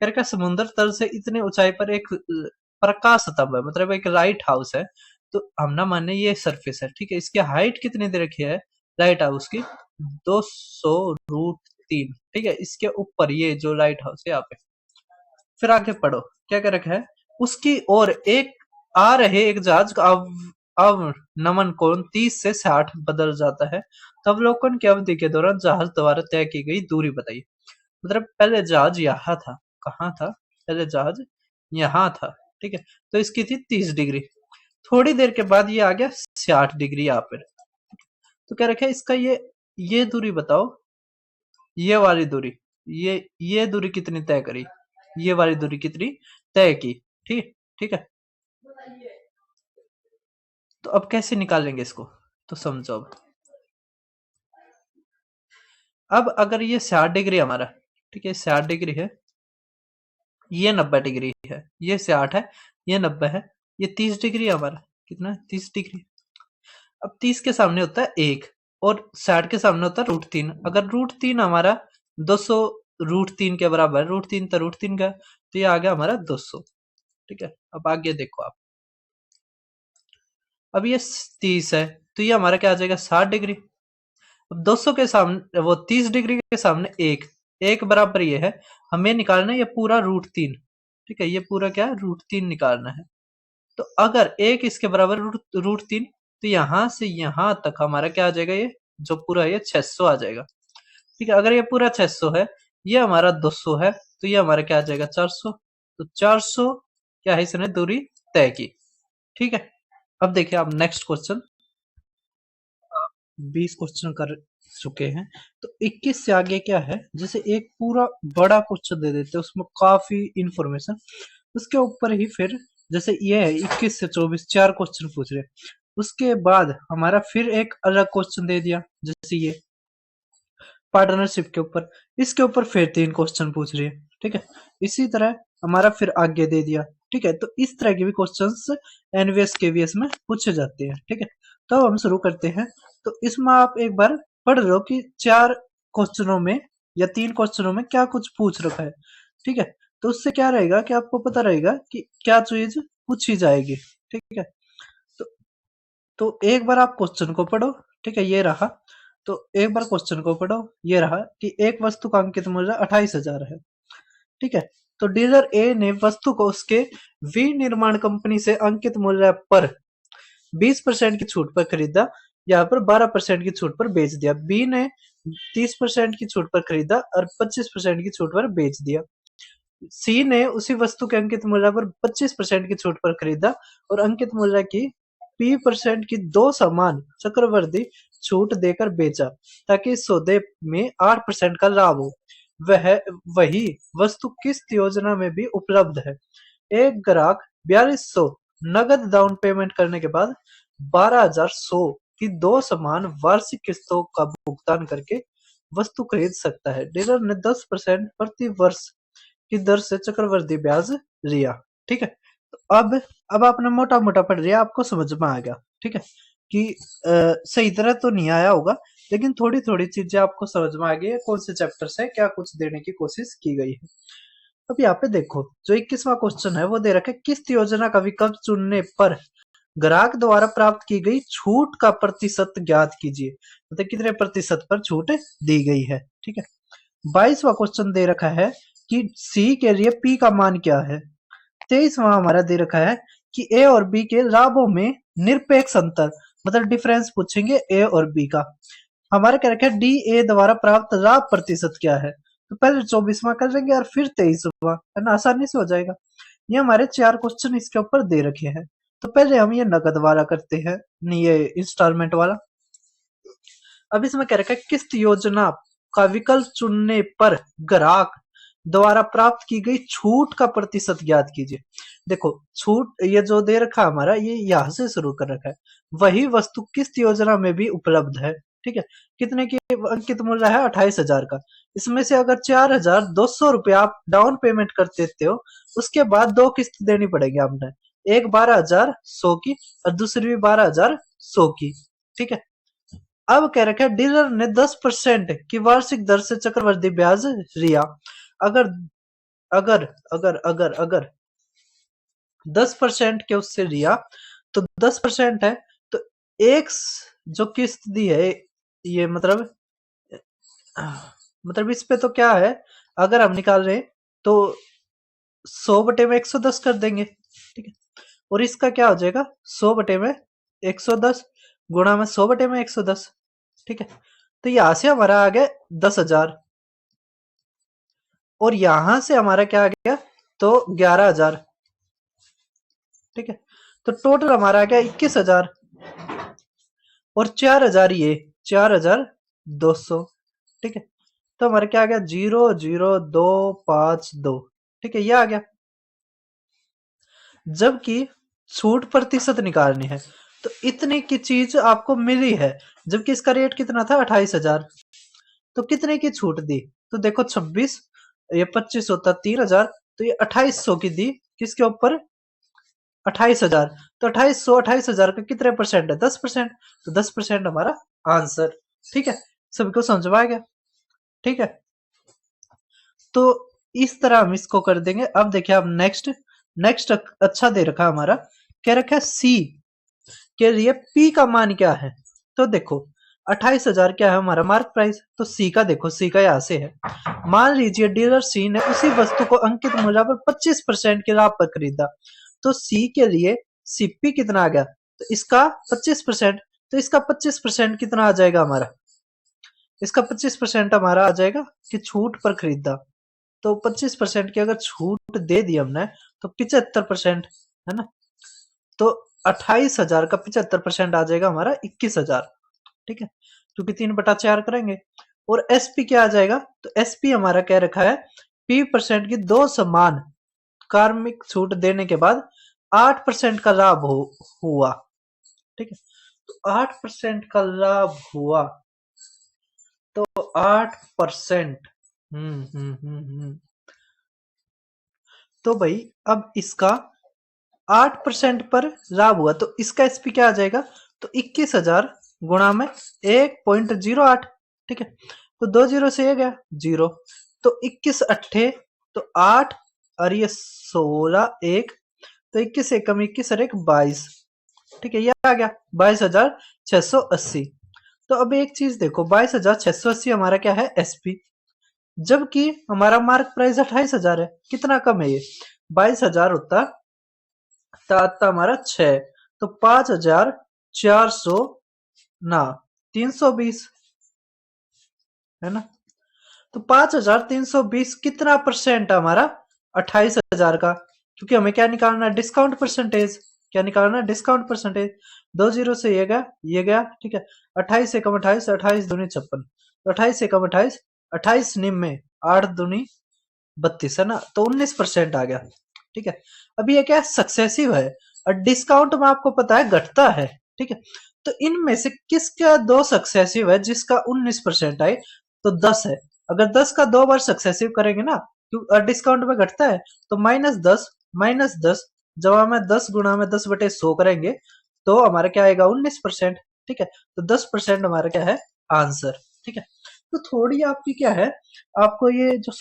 करके समुद्र तल से इतने ऊंचाई पर एक प्रकाश स्तंभ है, मतलब एक लाइट हाउस है, तो हम ना माने ये सरफेस है, ठीक है, इसकी हाइट कितनी दे रखी है लाइट हाउस की 200√3, ठीक है, इसके ऊपर ये जो लाइट हाउस है यहाँ पे, फिर आगे पढ़ो क्या क्या रखा है, उसकी ओर एक आ रहे एक जहाज का अवनमन कोण 30 से 60 बदल जाता है, तो अवलोकन की अवधि के दौरान जहाज द्वारा तय की गई दूरी बताइए। मतलब पहले जहाज यहाँ था, कहाँ था, पहले जहाज यहाँ था, ठीक है, तो इसकी थी 30 डिग्री, थोड़ी देर के बाद ये आ गया 60 डिग्री यहाँ पर, तो क्या रखा है इसका ये दूरी बताओ, ये वाली दूरी, ये दूरी कितनी तय करी, ये वाली दूरी कितनी तय की, ठीक ठीक है। तो अब कैसे निकालेंगे इसको, तो समझो अब अगर ये 60 डिग्री हमारा, ठीक है 60 डिग्री है, ये 90 डिग्री है, ये 60 है, ये 90 है, ये 30 डिग्री है हमारा, कितना 30 डिग्री। अब 30 के सामने होता है 1 और 60 के सामने होता है √3, अगर √3 हमारा 200 √3 के बराबर, √3 तो √3 का, तो ये आ गया हमारा 200, ठीक है। अब आगे देखो आप, अब ये 30 है, तो ये हमारा क्या आ जाएगा 60 डिग्री, अब 200 के सामने वो 30 डिग्री के सामने एक बराबर ये है, हमें निकालना है ये पूरा √3, ठीक है, ये पूरा क्या है √3 निकालना है, तो अगर एक इसके बराबर √3, तो यहां से यहां तक हमारा क्या आ जाएगा, ये जो पूरा ये 600 आ जाएगा, ठीक है। अगर ये पूरा 600 है, ये हमारा 200 है, तो ये हमारा क्या आ जाएगा 400, तो 400 क्या है इसने दूरी तय की, ठीक है। अब देखिए आप नेक्स्ट क्वेश्चन, 20 क्वेश्चन कर चुके हैं, तो 21 से आगे क्या है, जैसे एक पूरा बड़ा क्वेश्चन दे देते हैं उसमें काफी इंफॉर्मेशन, उसके ऊपर ही फिर जैसे ये है 21 से 24 4 क्वेश्चन पूछ रहे, उसके बाद हमारा फिर एक अलग क्वेश्चन दे दिया, जैसे ये पार्टनरशिप के ऊपर, इसके ऊपर फिर 3 क्वेश्चन पूछ रही है, ठीक है, इसी तरह हमारा फिर आगे दे दिया, ठीक है। तो इस तरह के भी क्वेश्चंस एनवीएस केवीएस में पूछे जाते हैं, ठीक है। तो हम शुरू करते हैं, तो इसमें आप एक बार पढ़ लो कि 4 क्वेश्चनों में या 3 क्वेश्चनों में क्या कुछ पूछ रखा है, ठीक है। तो उससे क्या रहेगा कि आपको पता रहेगा कि क्या चीज पूछी जाएगी। ठीक है। तो एक बार आप क्वेश्चन को पढ़ो। ठीक है, ये रहा। तो एक बार क्वेश्चन को पढ़ो, ये रहा कि एक वस्तु का अंकित मूल्य 28,000 है। ठीक है। तो डीलर ए ने वस्तु को उसके विनिर्माण कंपनी से अंकित मूल्य पर 20% की छूट पर खरीदा, यहाँ पर 12% की छूट पर बेच दिया। बी ने 30% की छूट पर खरीदा और 25% की छूट पर बेच दिया। सी ने उसी वस्तु के अंकित मूल्य पर 25% की छूट पर खरीदा और अंकित मूल्य की P% की दो समान चक्रवर्ती छूट देकर बेचा, ताकि इस सौदे में 8% का लाभ हो। वह वही वस्तु किस्त योजना में भी उपलब्ध है। एक ग्राहक 4200 नगद डाउन पेमेंट करने के बाद 12,100 की दो समान वार्षिक किस्तों का भुगतान करके वस्तु खरीद सकता है। डीलर ने 10% प्रति वर्ष की दर से चक्रवृद्धि ब्याज लिया। ठीक है। तो अब आपने मोटा मोटा पढ़ लिया, आपको समझ में आ गया। ठीक है कि सही तरह तो नहीं आया होगा, लेकिन थोड़ी थोड़ी चीजें आपको समझ में आ गई है, कौन से चैप्टर से क्या कुछ देने की कोशिश की गई है। अब यहाँ पे देखो, जो 21वां क्वेश्चन है वो दे रखा है, किस्त योजना का विकल्प चुनने पर ग्राहक द्वारा प्राप्त की गई छूट का प्रतिशत ज्ञात कीजिए। मतलब कितने प्रतिशत पर छूट दी गई है। ठीक है। 22वां क्वेश्चन दे रखा है कि सी के लिए पी का मान क्या है। 23वां हमारा दे रखा है कि ए और बी के लाभों में निरपेक्ष अंतर, मतलब डिफरेंस पूछेंगे ए और बी का। हमारा क्या रखा है, डी ए द्वारा प्राप्त लाभ प्रतिशत क्या है। तो पहले 24वां कर लेंगे और फिर 23वां, है ना, आसानी से हो जाएगा। ये हमारे 4 क्वेश्चन इसके ऊपर दे रखे हैं। तो पहले हम ये नगद वाला करते हैं, नहीं ये इंस्टॉलमेंट वाला। अब इसमें कह रखा है, किस्त योजना का विकल्प चुनने पर ग्राहक द्वारा प्राप्त की गई छूट का प्रतिशत ज्ञात कीजिए। देखो छूट ये जो दे रखा हमारा, ये यहां से शुरू कर रखा है। वही वस्तु किस्त योजना में भी उपलब्ध है। ठीक है। कितने की अंकित मूल्य है, 28,000 का। इसमें से अगर 4,200 रुपया आप डाउन पेमेंट कर देते हो, उसके बाद 2 किस्त देनी पड़ेगी आपने। एक 12,100 की और दूसरी भी 12,100 की। ठीक है। अब कह रखा है, डीलर ने 10% की वार्षिक दर से चक्रवृद्धि ब्याज लिया। अगर अगर अगर अगर अगर 10% के उससे लिया तो 10% है, तो एक जो किस्त दी है, ये मतलब इस पे तो क्या है, अगर हम निकाल रहे हैं तो 100/110 कर देंगे। ठीक है। और इसका क्या हो जाएगा, 100/110 गुणा में 100/110। ठीक है। तो यहां से हमारा आ गया 10,000 और यहां से हमारा क्या आ गया, तो 11,000। ठीक है। तो टोटल हमारा आ गया 21,000 और 4,000 ये 4,200। ठीक है। तो हमारा क्या आ गया, 0,0252। ठीक है, ये आ गया। जबकि छूट प्रतिशत निकालनी है, तो इतने की चीज आपको मिली है, जबकि इसका रेट कितना था, 28,000। तो कितने की छूट दी, तो देखो 26, ये 25 होता 3,000, तो ये 2,800 की दी। किसके ऊपर, 28,000। तो 28,000 का कितने परसेंट है, 10%। तो 10% हमारा आंसर। ठीक है, सबको समझ में आ गया। ठीक है। तो इस तरह हम इसको कर देंगे। अब देखिए, अब नेक्स्ट नेक्स्ट अच्छा दे रखा हमारा, क्या रखा है, सी के लिए पी का मान क्या है। तो देखो 28,000 क्या है हमारा मार्क प्राइस, तो सी का देखो, सी का यहां से है। मान लीजिए डीलर सी ने उसी वस्तु को अंकित मूल्य पर 25% के लाभ पर खरीदा, तो सी के लिए सीपी कितना आ गया, तो इसका 25%। तो इसका 25% कितना आ जाएगा हमारा, इसका 25% हमारा आ जाएगा कि छूट पर खरीदा। तो 25% की अगर छूट दे दी हमने, तो 75%, है ना। तो 28,000 का 75% आ जाएगा हमारा 21,000। ठीक है, क्योंकि 3/4 करेंगे। और एसपी क्या आ जाएगा, तो एसपी हमारा क्या रखा है, P% की दो समान कार्मिक छूट देने के बाद 8% का लाभ हुआ। ठीक है। तो 8% का लाभ हुआ, तो 8%। तो भाई अब इसका 8% पर लाभ हुआ, तो इसका एसपी क्या आ जाएगा, तो 21,000 गुणा में 1.08। ठीक है। तो 2 जीरो से ये गया 0, तो 21 अट्ठे तो 8 और ये 16 एक, तो 21 एकम 21 और एक 22। ठीक है, ये आ गया 22,680। तो अब एक चीज देखो, 22,680 हमारा क्या है, एसपी, जबकि हमारा मार्क प्राइस 28,000 है। कितना कम है ये, 22,000 होता आता हमारा 6, तो 5,400 ना 320, है ना। तो 5,320 कितना परसेंट है हमारा 28,000 का, क्योंकि हमें क्या निकालना है, डिस्काउंट परसेंटेज। क्या निकालना है, डिस्काउंट परसेंटेज। 2 जीरो से ये गया, ये गया, ठीक है। 28 एकम 28, 28 दूनी 56, तो 28 एकम 28, 28 निम में 8 दूनी 32, है ना, तो 19% आ गया। ठीक है, अभी ये क्या है, सक्सेसिव है, और डिस्काउंट में आपको पता है घटता है। ठीक है, तो इनमें से किसका 2 सक्सेसिव है जिसका 19% आए, तो 10 है। अगर 10 का 2 बार सक्सेसिव करेंगे ना, डिस्काउंट में घटता है, तो -10 -10, जब हमें 10 गुणा में 10/100 करेंगे तो हमारा क्या आएगा, 19%। ठीक है, तो 10% हमारा क्या है, आंसर। ठीक है, तो थोड़ी आपकी क्या है, आपको ये जो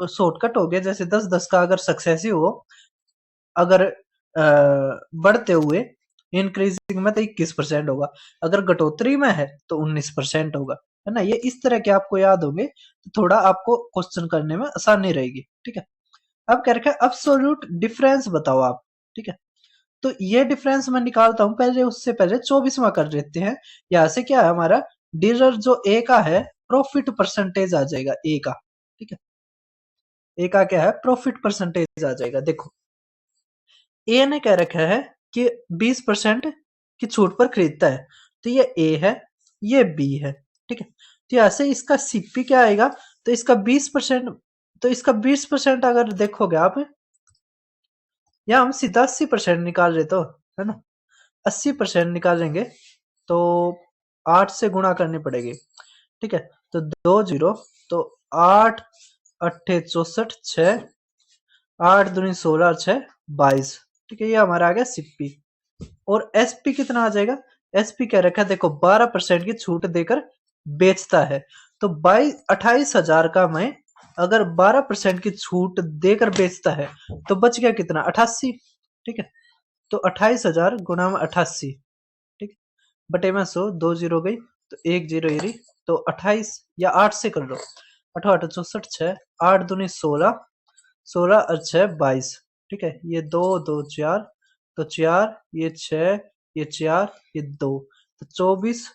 शॉर्टकट हो गया, जैसे 10-10 का अगर सक्सेसिव हो, अगर बढ़ते हुए इंक्रीजिंग में तो 21% होगा, अगर घटोतरी में है तो 19% होगा, है ना। ये इस तरह के आपको याद होंगे तो थोड़ा आपको क्वेश्चन करने में आसानी रहेगी। ठीक है, अब कह रखा है अब्सोल्यूट डिफरेंस बताओ आप। ठीक है, तो ये डिफरेंस मैं निकालता हूं, पहले उससे पहले 24वां कर लेते हैं। यहां से क्या है हमारा, डिनर जो ए का है, प्रॉफिट परसेंटेज आ जाएगा ए का। ठीक है, ए का क्या है, प्रॉफिट परसेंटेज आ जाएगा। देखो, ए ने कह रखा है कि 20% की छूट पर खरीदता है, तो ये ए है, ये बी है। ठीक है, तो ऐसे इसका सीपी क्या आएगा, तो इसका 20%, तो इसका 20% अगर देखोगे आप, या हम सीधा 80% निकाल रहे, तो है ना, 80% निकालेंगे तो 8 से गुणा करनी पड़ेगी। ठीक है, तो 2 जीरो, तो 8 अट्ठे 64, 6 8 दूनी 16, 6 22। ठीक है, ये हमारा आ गया सीपी। और एसपी कितना आ जाएगा, एसपी कह रखा है, देखो 12% की छूट देकर बेचता है, तो 28,000 का मैं अगर 12% की छूट देकर बेचता है तो बच गया कितना, 88। ठीक है, तो 28,000 गुणा में 88, ठीक, बटे में 100, 2 जीरो गई, तो 1 जीरो ये रही, तो 28 या 8 से कर लो, 8 8 64, 6 8 दूनी 16, 16 और 6 22। ठीक है, ये 2 2 4, तो 4, ये 6, ये 4, ये 2, तो 24,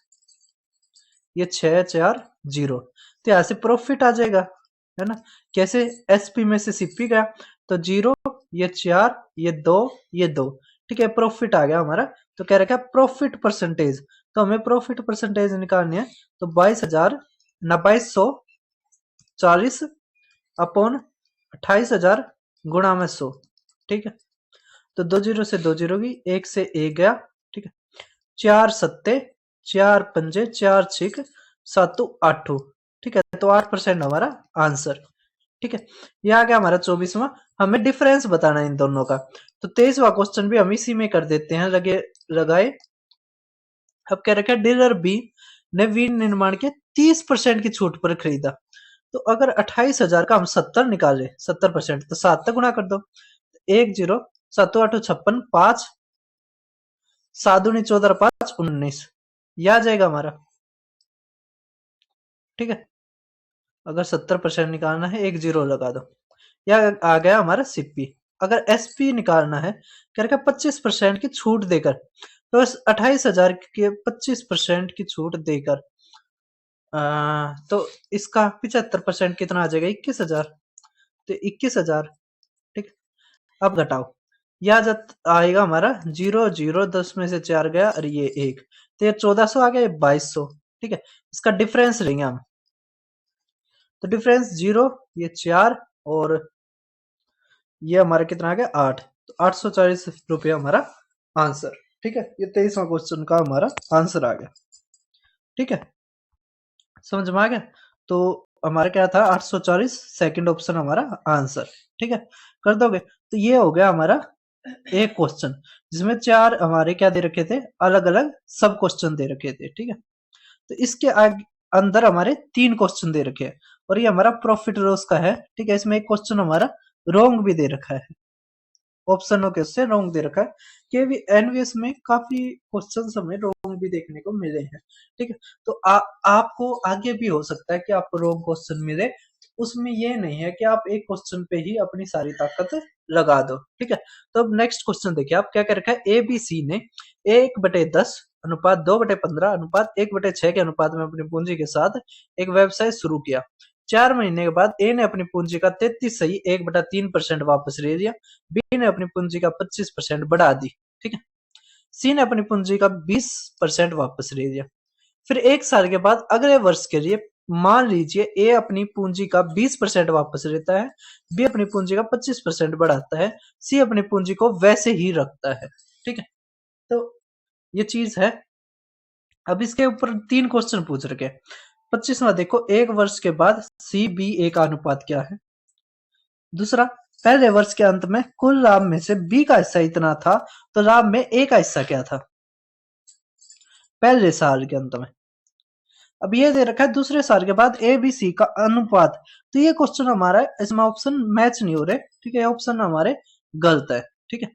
ये 6 4 0, तो यहाँ से प्रॉफिट आ जाएगा, है ना। कैसे, एसपी में से सीपी गया, तो 0, ये 4, ये 2, ये 2। ठीक है, प्रॉफिट आ गया हमारा। तो कह रखा है प्रॉफिट परसेंटेज, तो हमें प्रॉफिट परसेंटेज निकालनी है, तो 22,000 ना 2240 अपॉन 28,000 गुणा में 100। ठीक है, तो 2 जीरो से 2 जीरो की, 1 से 1 गया। ठीक है, 4 सत्ते 4 पंजे 4 छिक 7 8। ठीक है, तो 8% हमारा आंसर। ठीक है, ये आ गया हमारा 24वां। हमें डिफरेंस बताना है इन दोनों का, तो 23वां क्वेश्चन भी हम इसी में कर देते हैं, लगे लगाए। अब कह रखा है डीलर बी ने विनिर्माण के 30% की छूट पर खरीदा, तो अगर 28,000 का हम 70 निकाले, 70%, तो 7 तक गुणा कर दो, 1 जीरो, 7 8 56, 5 7 दूनी 14, 5 19, यह आ जाएगा हमारा। ठीक है, अगर 70% निकालना है 1 जीरो लगा दो, यह आ गया हमारा सीपी। अगर एसपी निकालना है, कह रखा 25% की छूट देकर, तो 28,000 के 25% की छूट देकर, तो इसका 75% कितना आ जाएगा, 21,000, तो 21,000। ठीक, अब घटाओ, यह जब आएगा हमारा 0 0, 10 में से 4 गया और ये 1, तो ये 1400 आ गया, ये 2200। ठीक है, इसका डिफरेंस लेंगे हम, तो डिफरेंस 0, ये 4, और ये हमारा कितना आ गया, 8, तो 840 रुपये हमारा आंसर। ठीक है, ये 23वां क्वेश्चन का हमारा आंसर आ गया। ठीक है, समझ में आ गया। तो हमारा क्या था, 840, सेकंड ऑप्शन हमारा आंसर। ठीक है, कर दोगे, तो ये हो गया हमारा एक क्वेश्चन, जिसमें 4 हमारे क्या दे रखे थे, अलग अलग सब क्वेश्चन दे रखे थे। ठीक है, तो इसके आगे अंदर हमारे 3 क्वेश्चन दे रखे हैं और ये हमारा प्रॉफिट लॉस का है। ठीक है, इसमें एक क्वेश्चन हमारा रॉन्ग भी दे रखा है, ऑप्शनों के उससे रॉन्ग दे रखा है कि भी एनवीएस में काफी क्वेश्चंस हमें रॉन्ग भी देखने को मिले हैं। ठीक है, तो आपको आगे भी हो सकता है कि आपको रॉन्ग क्वेश्चन मिले, उसमें ये नहीं है कि आप एक क्वेश्चन पे ही अपनी सारी ताकत लगा दो। ठीक है, तो अब नेक्स्ट क्वेश्चन देखिए, आप क्या कर रखा है, एबीसी ने 1/10 अनुपात 2/15 अनुपात 1/6 के अनुपात में अपनी पूंजी के साथ एक व्यवसाय शुरू किया। 4 महीने के बाद ए ने अपनी पूंजी का 33 सही 1/3% वापस ले लिया। बी ने अपनी पूंजी का 25% बढ़ा दी। ठीक है, सी ने अपनी पूंजी का 20% वापस ले लिया। फिर 1 साल के बाद अगले वर्ष के लिए मान लीजिए ए अपनी पूंजी का 20% वापस लेता है, बी अपनी पूंजी का 25% बढ़ाता है, सी अपनी पूंजी को वैसे ही रखता है। ठीक है, तो ये चीज है। अब इसके ऊपर 3 क्वेश्चन पूछ रखे। 25वां देखो, 1 वर्ष के बाद सी बी ए का अनुपात क्या है। दूसरा, पहले वर्ष के अंत में कुल लाभ में से बी का हिस्सा इतना था, तो लाभ में ए का हिस्सा क्या था पहले साल के अंत में। अब ये दे रखा है दूसरे साल के बाद ए बी सी का अनुपात, तो ये क्वेश्चन हमारा इसमें ऑप्शन मैच नहीं हो रहे। ठीक है, ऑप्शन हमारे गलत है। ठीक है,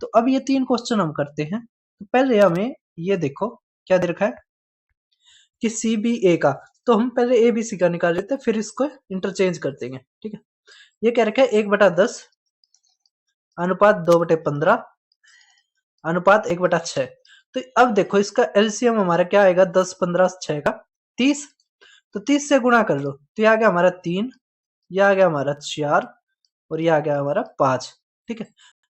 तो अब ये 3 क्वेश्चन हम करते हैं। तो पहले हमें ये देखो क्या दे रखा है कि सी बी ए का, तो हम पहले ए बी सी का निकाल लेते हैं, फिर इसको इंटरचेंज कर देंगे। ठीक है, ये क्या रखा है 1/10 अनुपात 2/15 अनुपात 1/6। तो अब देखो इसका एलसीएम हमारा क्या आएगा, 10 15 6 का 30। तो 30 से गुणा कर लो, तो ये आ गया हमारा 3, ये आ गया हमारा 4 और ये आ गया हमारा 5। ठीक है,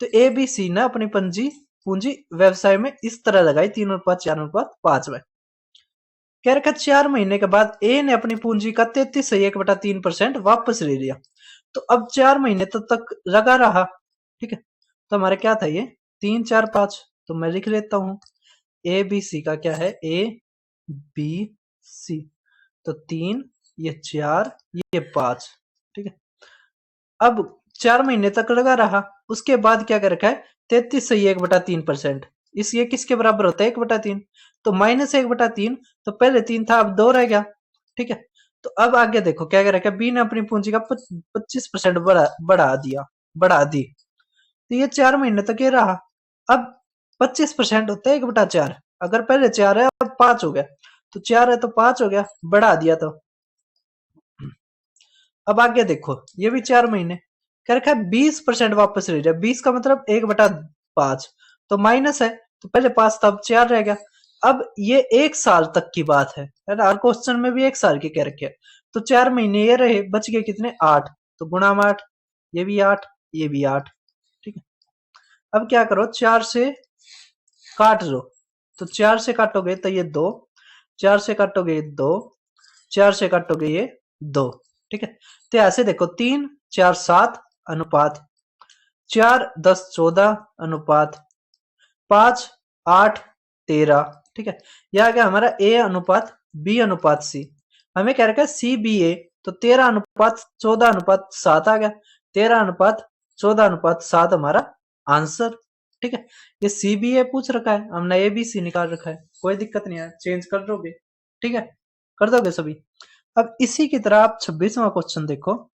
तो ए बी सी ने अपनी पूंजी पूंजी व्यवसाय में इस तरह लगाई 3:4:5 में। कह रखा 4 महीने के बाद ए ने अपनी पूंजी का 33.1/3% वापस ले लिया। तो अब 4 महीने तक लगा रहा। ठीक है, तो हमारा क्या था ये 3 4 5, तो मैं लिख लेता हूं ए बी सी का क्या है, ए बी सी, तो 3 ये 4 ये 5। ठीक है, अब 4 महीने तक लगा रहा, उसके बाद क्या कर रखा है 33.1/3%। इस ये किसके बराबर होता है 1/3, तो -1/3, तो पहले 3 था अब 2 रह गया। ठीक है, तो अब आगे देखो क्या कर रखा है, बी ने अपनी पूंजी का 25% बढ़ा दी। तो ये 4 महीने तक ये रहा। अब 25% होता है 1/4, अगर पहले 4 है अब 5 हो गया, तो 4 है तो 5 हो गया, बढ़ा दिया। तो अब आगे देखो ये भी 4 महीने कह रखा है 20% वापस ले जाए, 20 का मतलब 1/5, तो माइनस है, तो पहले 5 था अब 4 रह गया। अब ये 1 साल तक की बात है ना, हर क्वेश्चन में भी 1 साल की कह रखे है। तो 4 महीने ये रहे, बच गए कितने 8, तो गुणा 8, ये भी 8 ये भी 8। ठीक है, अब क्या करो 4 से काट लो, तो 4 से काटोगे तो ये 2, 4 से काटोगे ये 2, 4 से काटोगे ये 2। ठीक है, तो ऐसे देखो 3 4 7 अनुपात 4 10 14 अनुपात 5 8 13। ठीक है, यह आ गया हमारा ए अनुपात बी अनुपात सी। हमें क्या रखा है सी बी ए, तो 13:14:7 आ गया, 13:14:7 हमारा आंसर। ठीक है, ये सी बी ए पूछ रखा है, हमने ए बी सी निकाल रखा है, कोई दिक्कत नहीं है, चेंज कर दोगे। ठीक है, कर दोगे सभी। अब इसी की तरह आप 26वां क्वेश्चन देखो,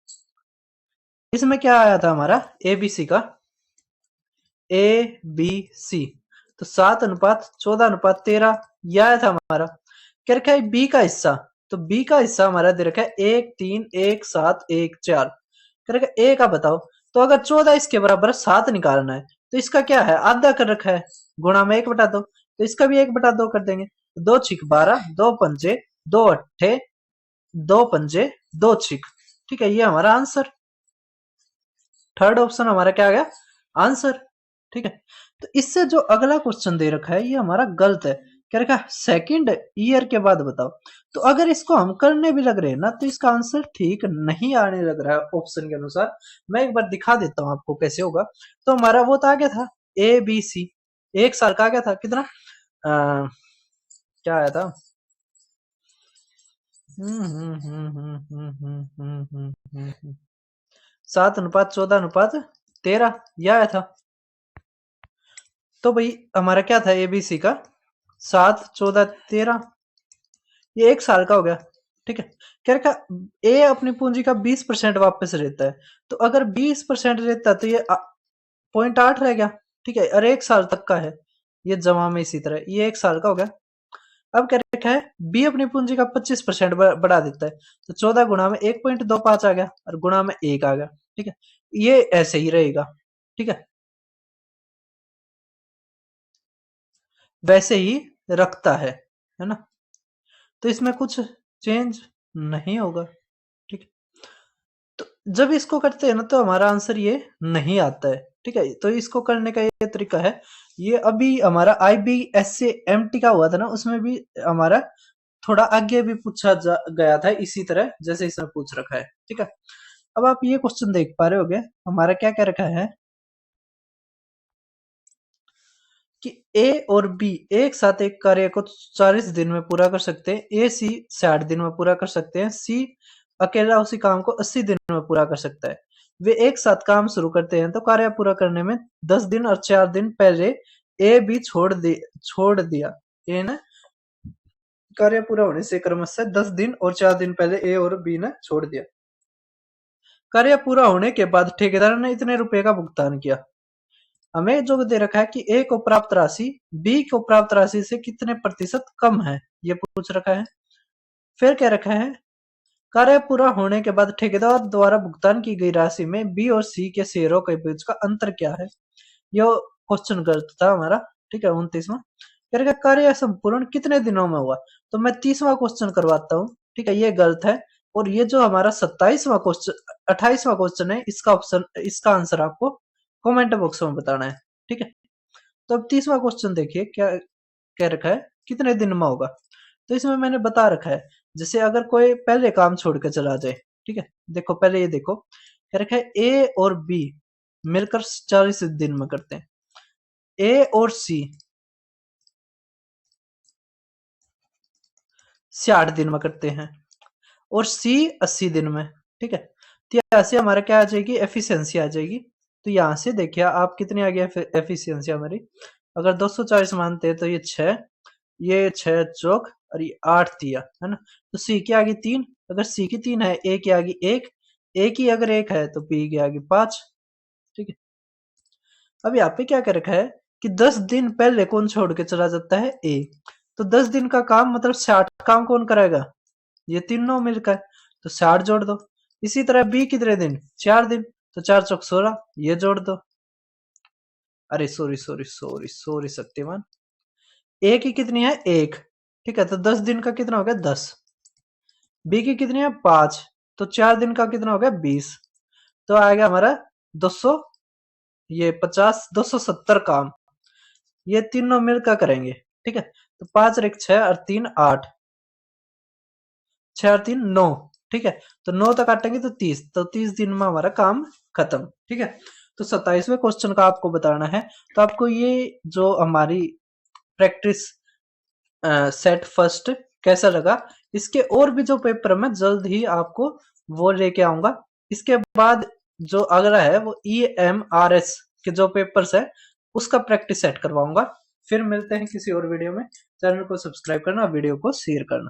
इसमें क्या आया था हमारा एबीसी का, ए बी सी, तो 7:14:13 यह आया था हमारा। क्या रखा है बी का हिस्सा, तो बी का हिस्सा हमारा दे रखा है 1 3 1 7 1 4। क्या रखा है ए का बताओ, तो अगर 14 इसके बराबर 7 निकालना है, तो इसका क्या है आधा कर रखा है, गुणा में 1/2, तो इसका भी 1/2 कर देंगे। 2 छिक 12, 2 पंजे 2 अट्ठे 2 पंजे 2 छिक। ठीक है, ये हमारा आंसर, थर्ड ऑप्शन हमारा क्या आ गया आंसर। ठीक है, तो इससे जो अगला क्वेश्चन दे रखा है ये हमारा गलत है। क्या रखा है सेकंड ईयर के बाद बताओ, तो अगर इसको हम करने भी लग रहे हैं ना, तो इसका आंसर ठीक नहीं आने लग रहा है ऑप्शन के अनुसार। मैं एक बार दिखा देता हूं आपको कैसे होगा। तो हमारा वो तो आ गया था ए बी सी, 1 साल का आ गया था कितना क्या आया था 7:14:13 यह आया था। तो भाई हमारा क्या था एबीसी का 7 14 13, ये 1 साल का हो गया। ठीक है। कह रखा ए अपनी पूंजी का 20% वापस रहता है, तो अगर 20% रहता है तो ये 0.8 रह गया। ठीक है, और 1 साल तक का है ये जमा में, इसी तरह ये 1 साल का हो गया। अब कह रखा है बी अपनी पूंजी का 25% बढ़ा देता है, तो 14 गुणा में 1.25 आ गया और गुणा में 1 आ गया। ठीक है, ये ऐसे ही रहेगा। ठीक है, वैसे ही रखता है ना, तो इसमें कुछ चेंज नहीं होगा। ठीक है, तो जब इसको करते हैं ना तो हमारा आंसर ये नहीं आता है। ठीक है, तो इसको करने का ये तरीका है, ये अभी हमारा IBS से MT का हुआ था ना, उसमें भी हमारा थोड़ा आगे भी पूछा गया था इसी तरह जैसे इसमें पूछ रखा है। ठीक है, अब आप ये क्वेश्चन देख पा रहे होगे, हमारा क्या क्या रखा है कि ए और बी एक साथ एक कार्य को 40 दिन में पूरा कर सकते हैं, ए सी 60 दिन में पूरा कर सकते हैं, सी अकेला उसी काम को 80 दिन में पूरा कर सकता है। वे एक साथ काम शुरू करते हैं तो कार्य पूरा करने में 10 दिन और 4 दिन पहले ए बी छोड़ दिया। ए ने कार्य पूरा होने से क्रमशः 10 दिन और 4 दिन पहले ए और बी ने छोड़ दिया। कार्य पूरा होने के बाद ठेकेदार ने इतने रुपए का भुगतान किया। हमें जो दे रखा है कि ए को प्राप्त राशि बी को प्राप्त राशि से कितने प्रतिशत कम है, ये पूछ रखा है। फिर क्या रखा है, कार्य पूरा होने के बाद ठेकेदार द्वारा भुगतान की गई राशि में बी और सी के शेयरों के बीच का अंतर क्या है। यह क्वेश्चन गलत था हमारा। ठीक है, 29वां कह रखा कार्य संपूर्ण कितने दिनों में हुआ, तो मैं 30वां क्वेश्चन करवाता हूँ। ठीक है, ये गलत है। और ये जो हमारा 27वां क्वेश्चन 28वां क्वेश्चन है, इसका आंसर आपको कमेंट बॉक्स में बताना है। ठीक है, तो अब 30वां क्वेश्चन देखिए क्या कह रखा है, कितने दिन में होगा। तो इसमें मैंने बता रखा है, जैसे अगर कोई पहले काम छोड़ के चला जाए। ठीक है, देखो पहले ये देखो कह रखा है ए और बी मिलकर 40 दिन में करते हैं, ए और सी 60 दिन में करते हैं और सी 80 दिन में। ठीक है, तो यहाँ से हमारा क्या आ जाएगी, एफिशिएंसी आ जाएगी। तो यहाँ से देखिए आप कितनी आ गया एफिशिएंसी हमारी, अगर 240 मानते हैं तो ये 6, ये 6 चौक और ये 8 दिया है ना, तो सी की आ गई 3, अगर सी की 3 है, ए की आ गई 1, ए की अगर 1 है तो बी की आ गई 5। ठीक है, अब यहाँ पे क्या कर रखा है कि 10 दिन पहले कौन छोड़ के चला जाता है, ए। तो 10 दिन का काम मतलब 60 काम कौन कराएगा, ये तीनों मिलकर, तो 60 जोड़ दो। इसी तरह बी कितने दिन, 4 दिन, तो 4 चौक 16, ये जोड़ दो। अरे sorry sorry sorry sorry Shaktimaan, ए की कितनी है 1। ठीक है, तो 10 दिन का कितना हो गया 10, बी की कितनी है 5, तो 4 दिन का कितना हो गया 20, तो आएगा हमारा 200, ये 50, 270 काम ये तीनों मिलकर करेंगे। ठीक है, तो 5 और 1 6 और 3 8, 6 और 3 9। ठीक है, तो 9 तक काटेंगे तो 30, तो 30 दिन में हमारा काम खत्म। ठीक है, तो 27वें क्वेश्चन का आपको बताना है। तो आपको ये जो हमारी प्रैक्टिस सेट फर्स्ट कैसा लगा, इसके और भी जो पेपर मैं जल्द ही आपको वो लेके आऊंगा। इसके बाद जो अगला है वो EMRS के जो पेपर्स है उसका प्रैक्टिस सेट करवाऊंगा। फिर मिलते हैं किसी और वीडियो में, चैनल को सब्सक्राइब करना, वीडियो को शेयर करना।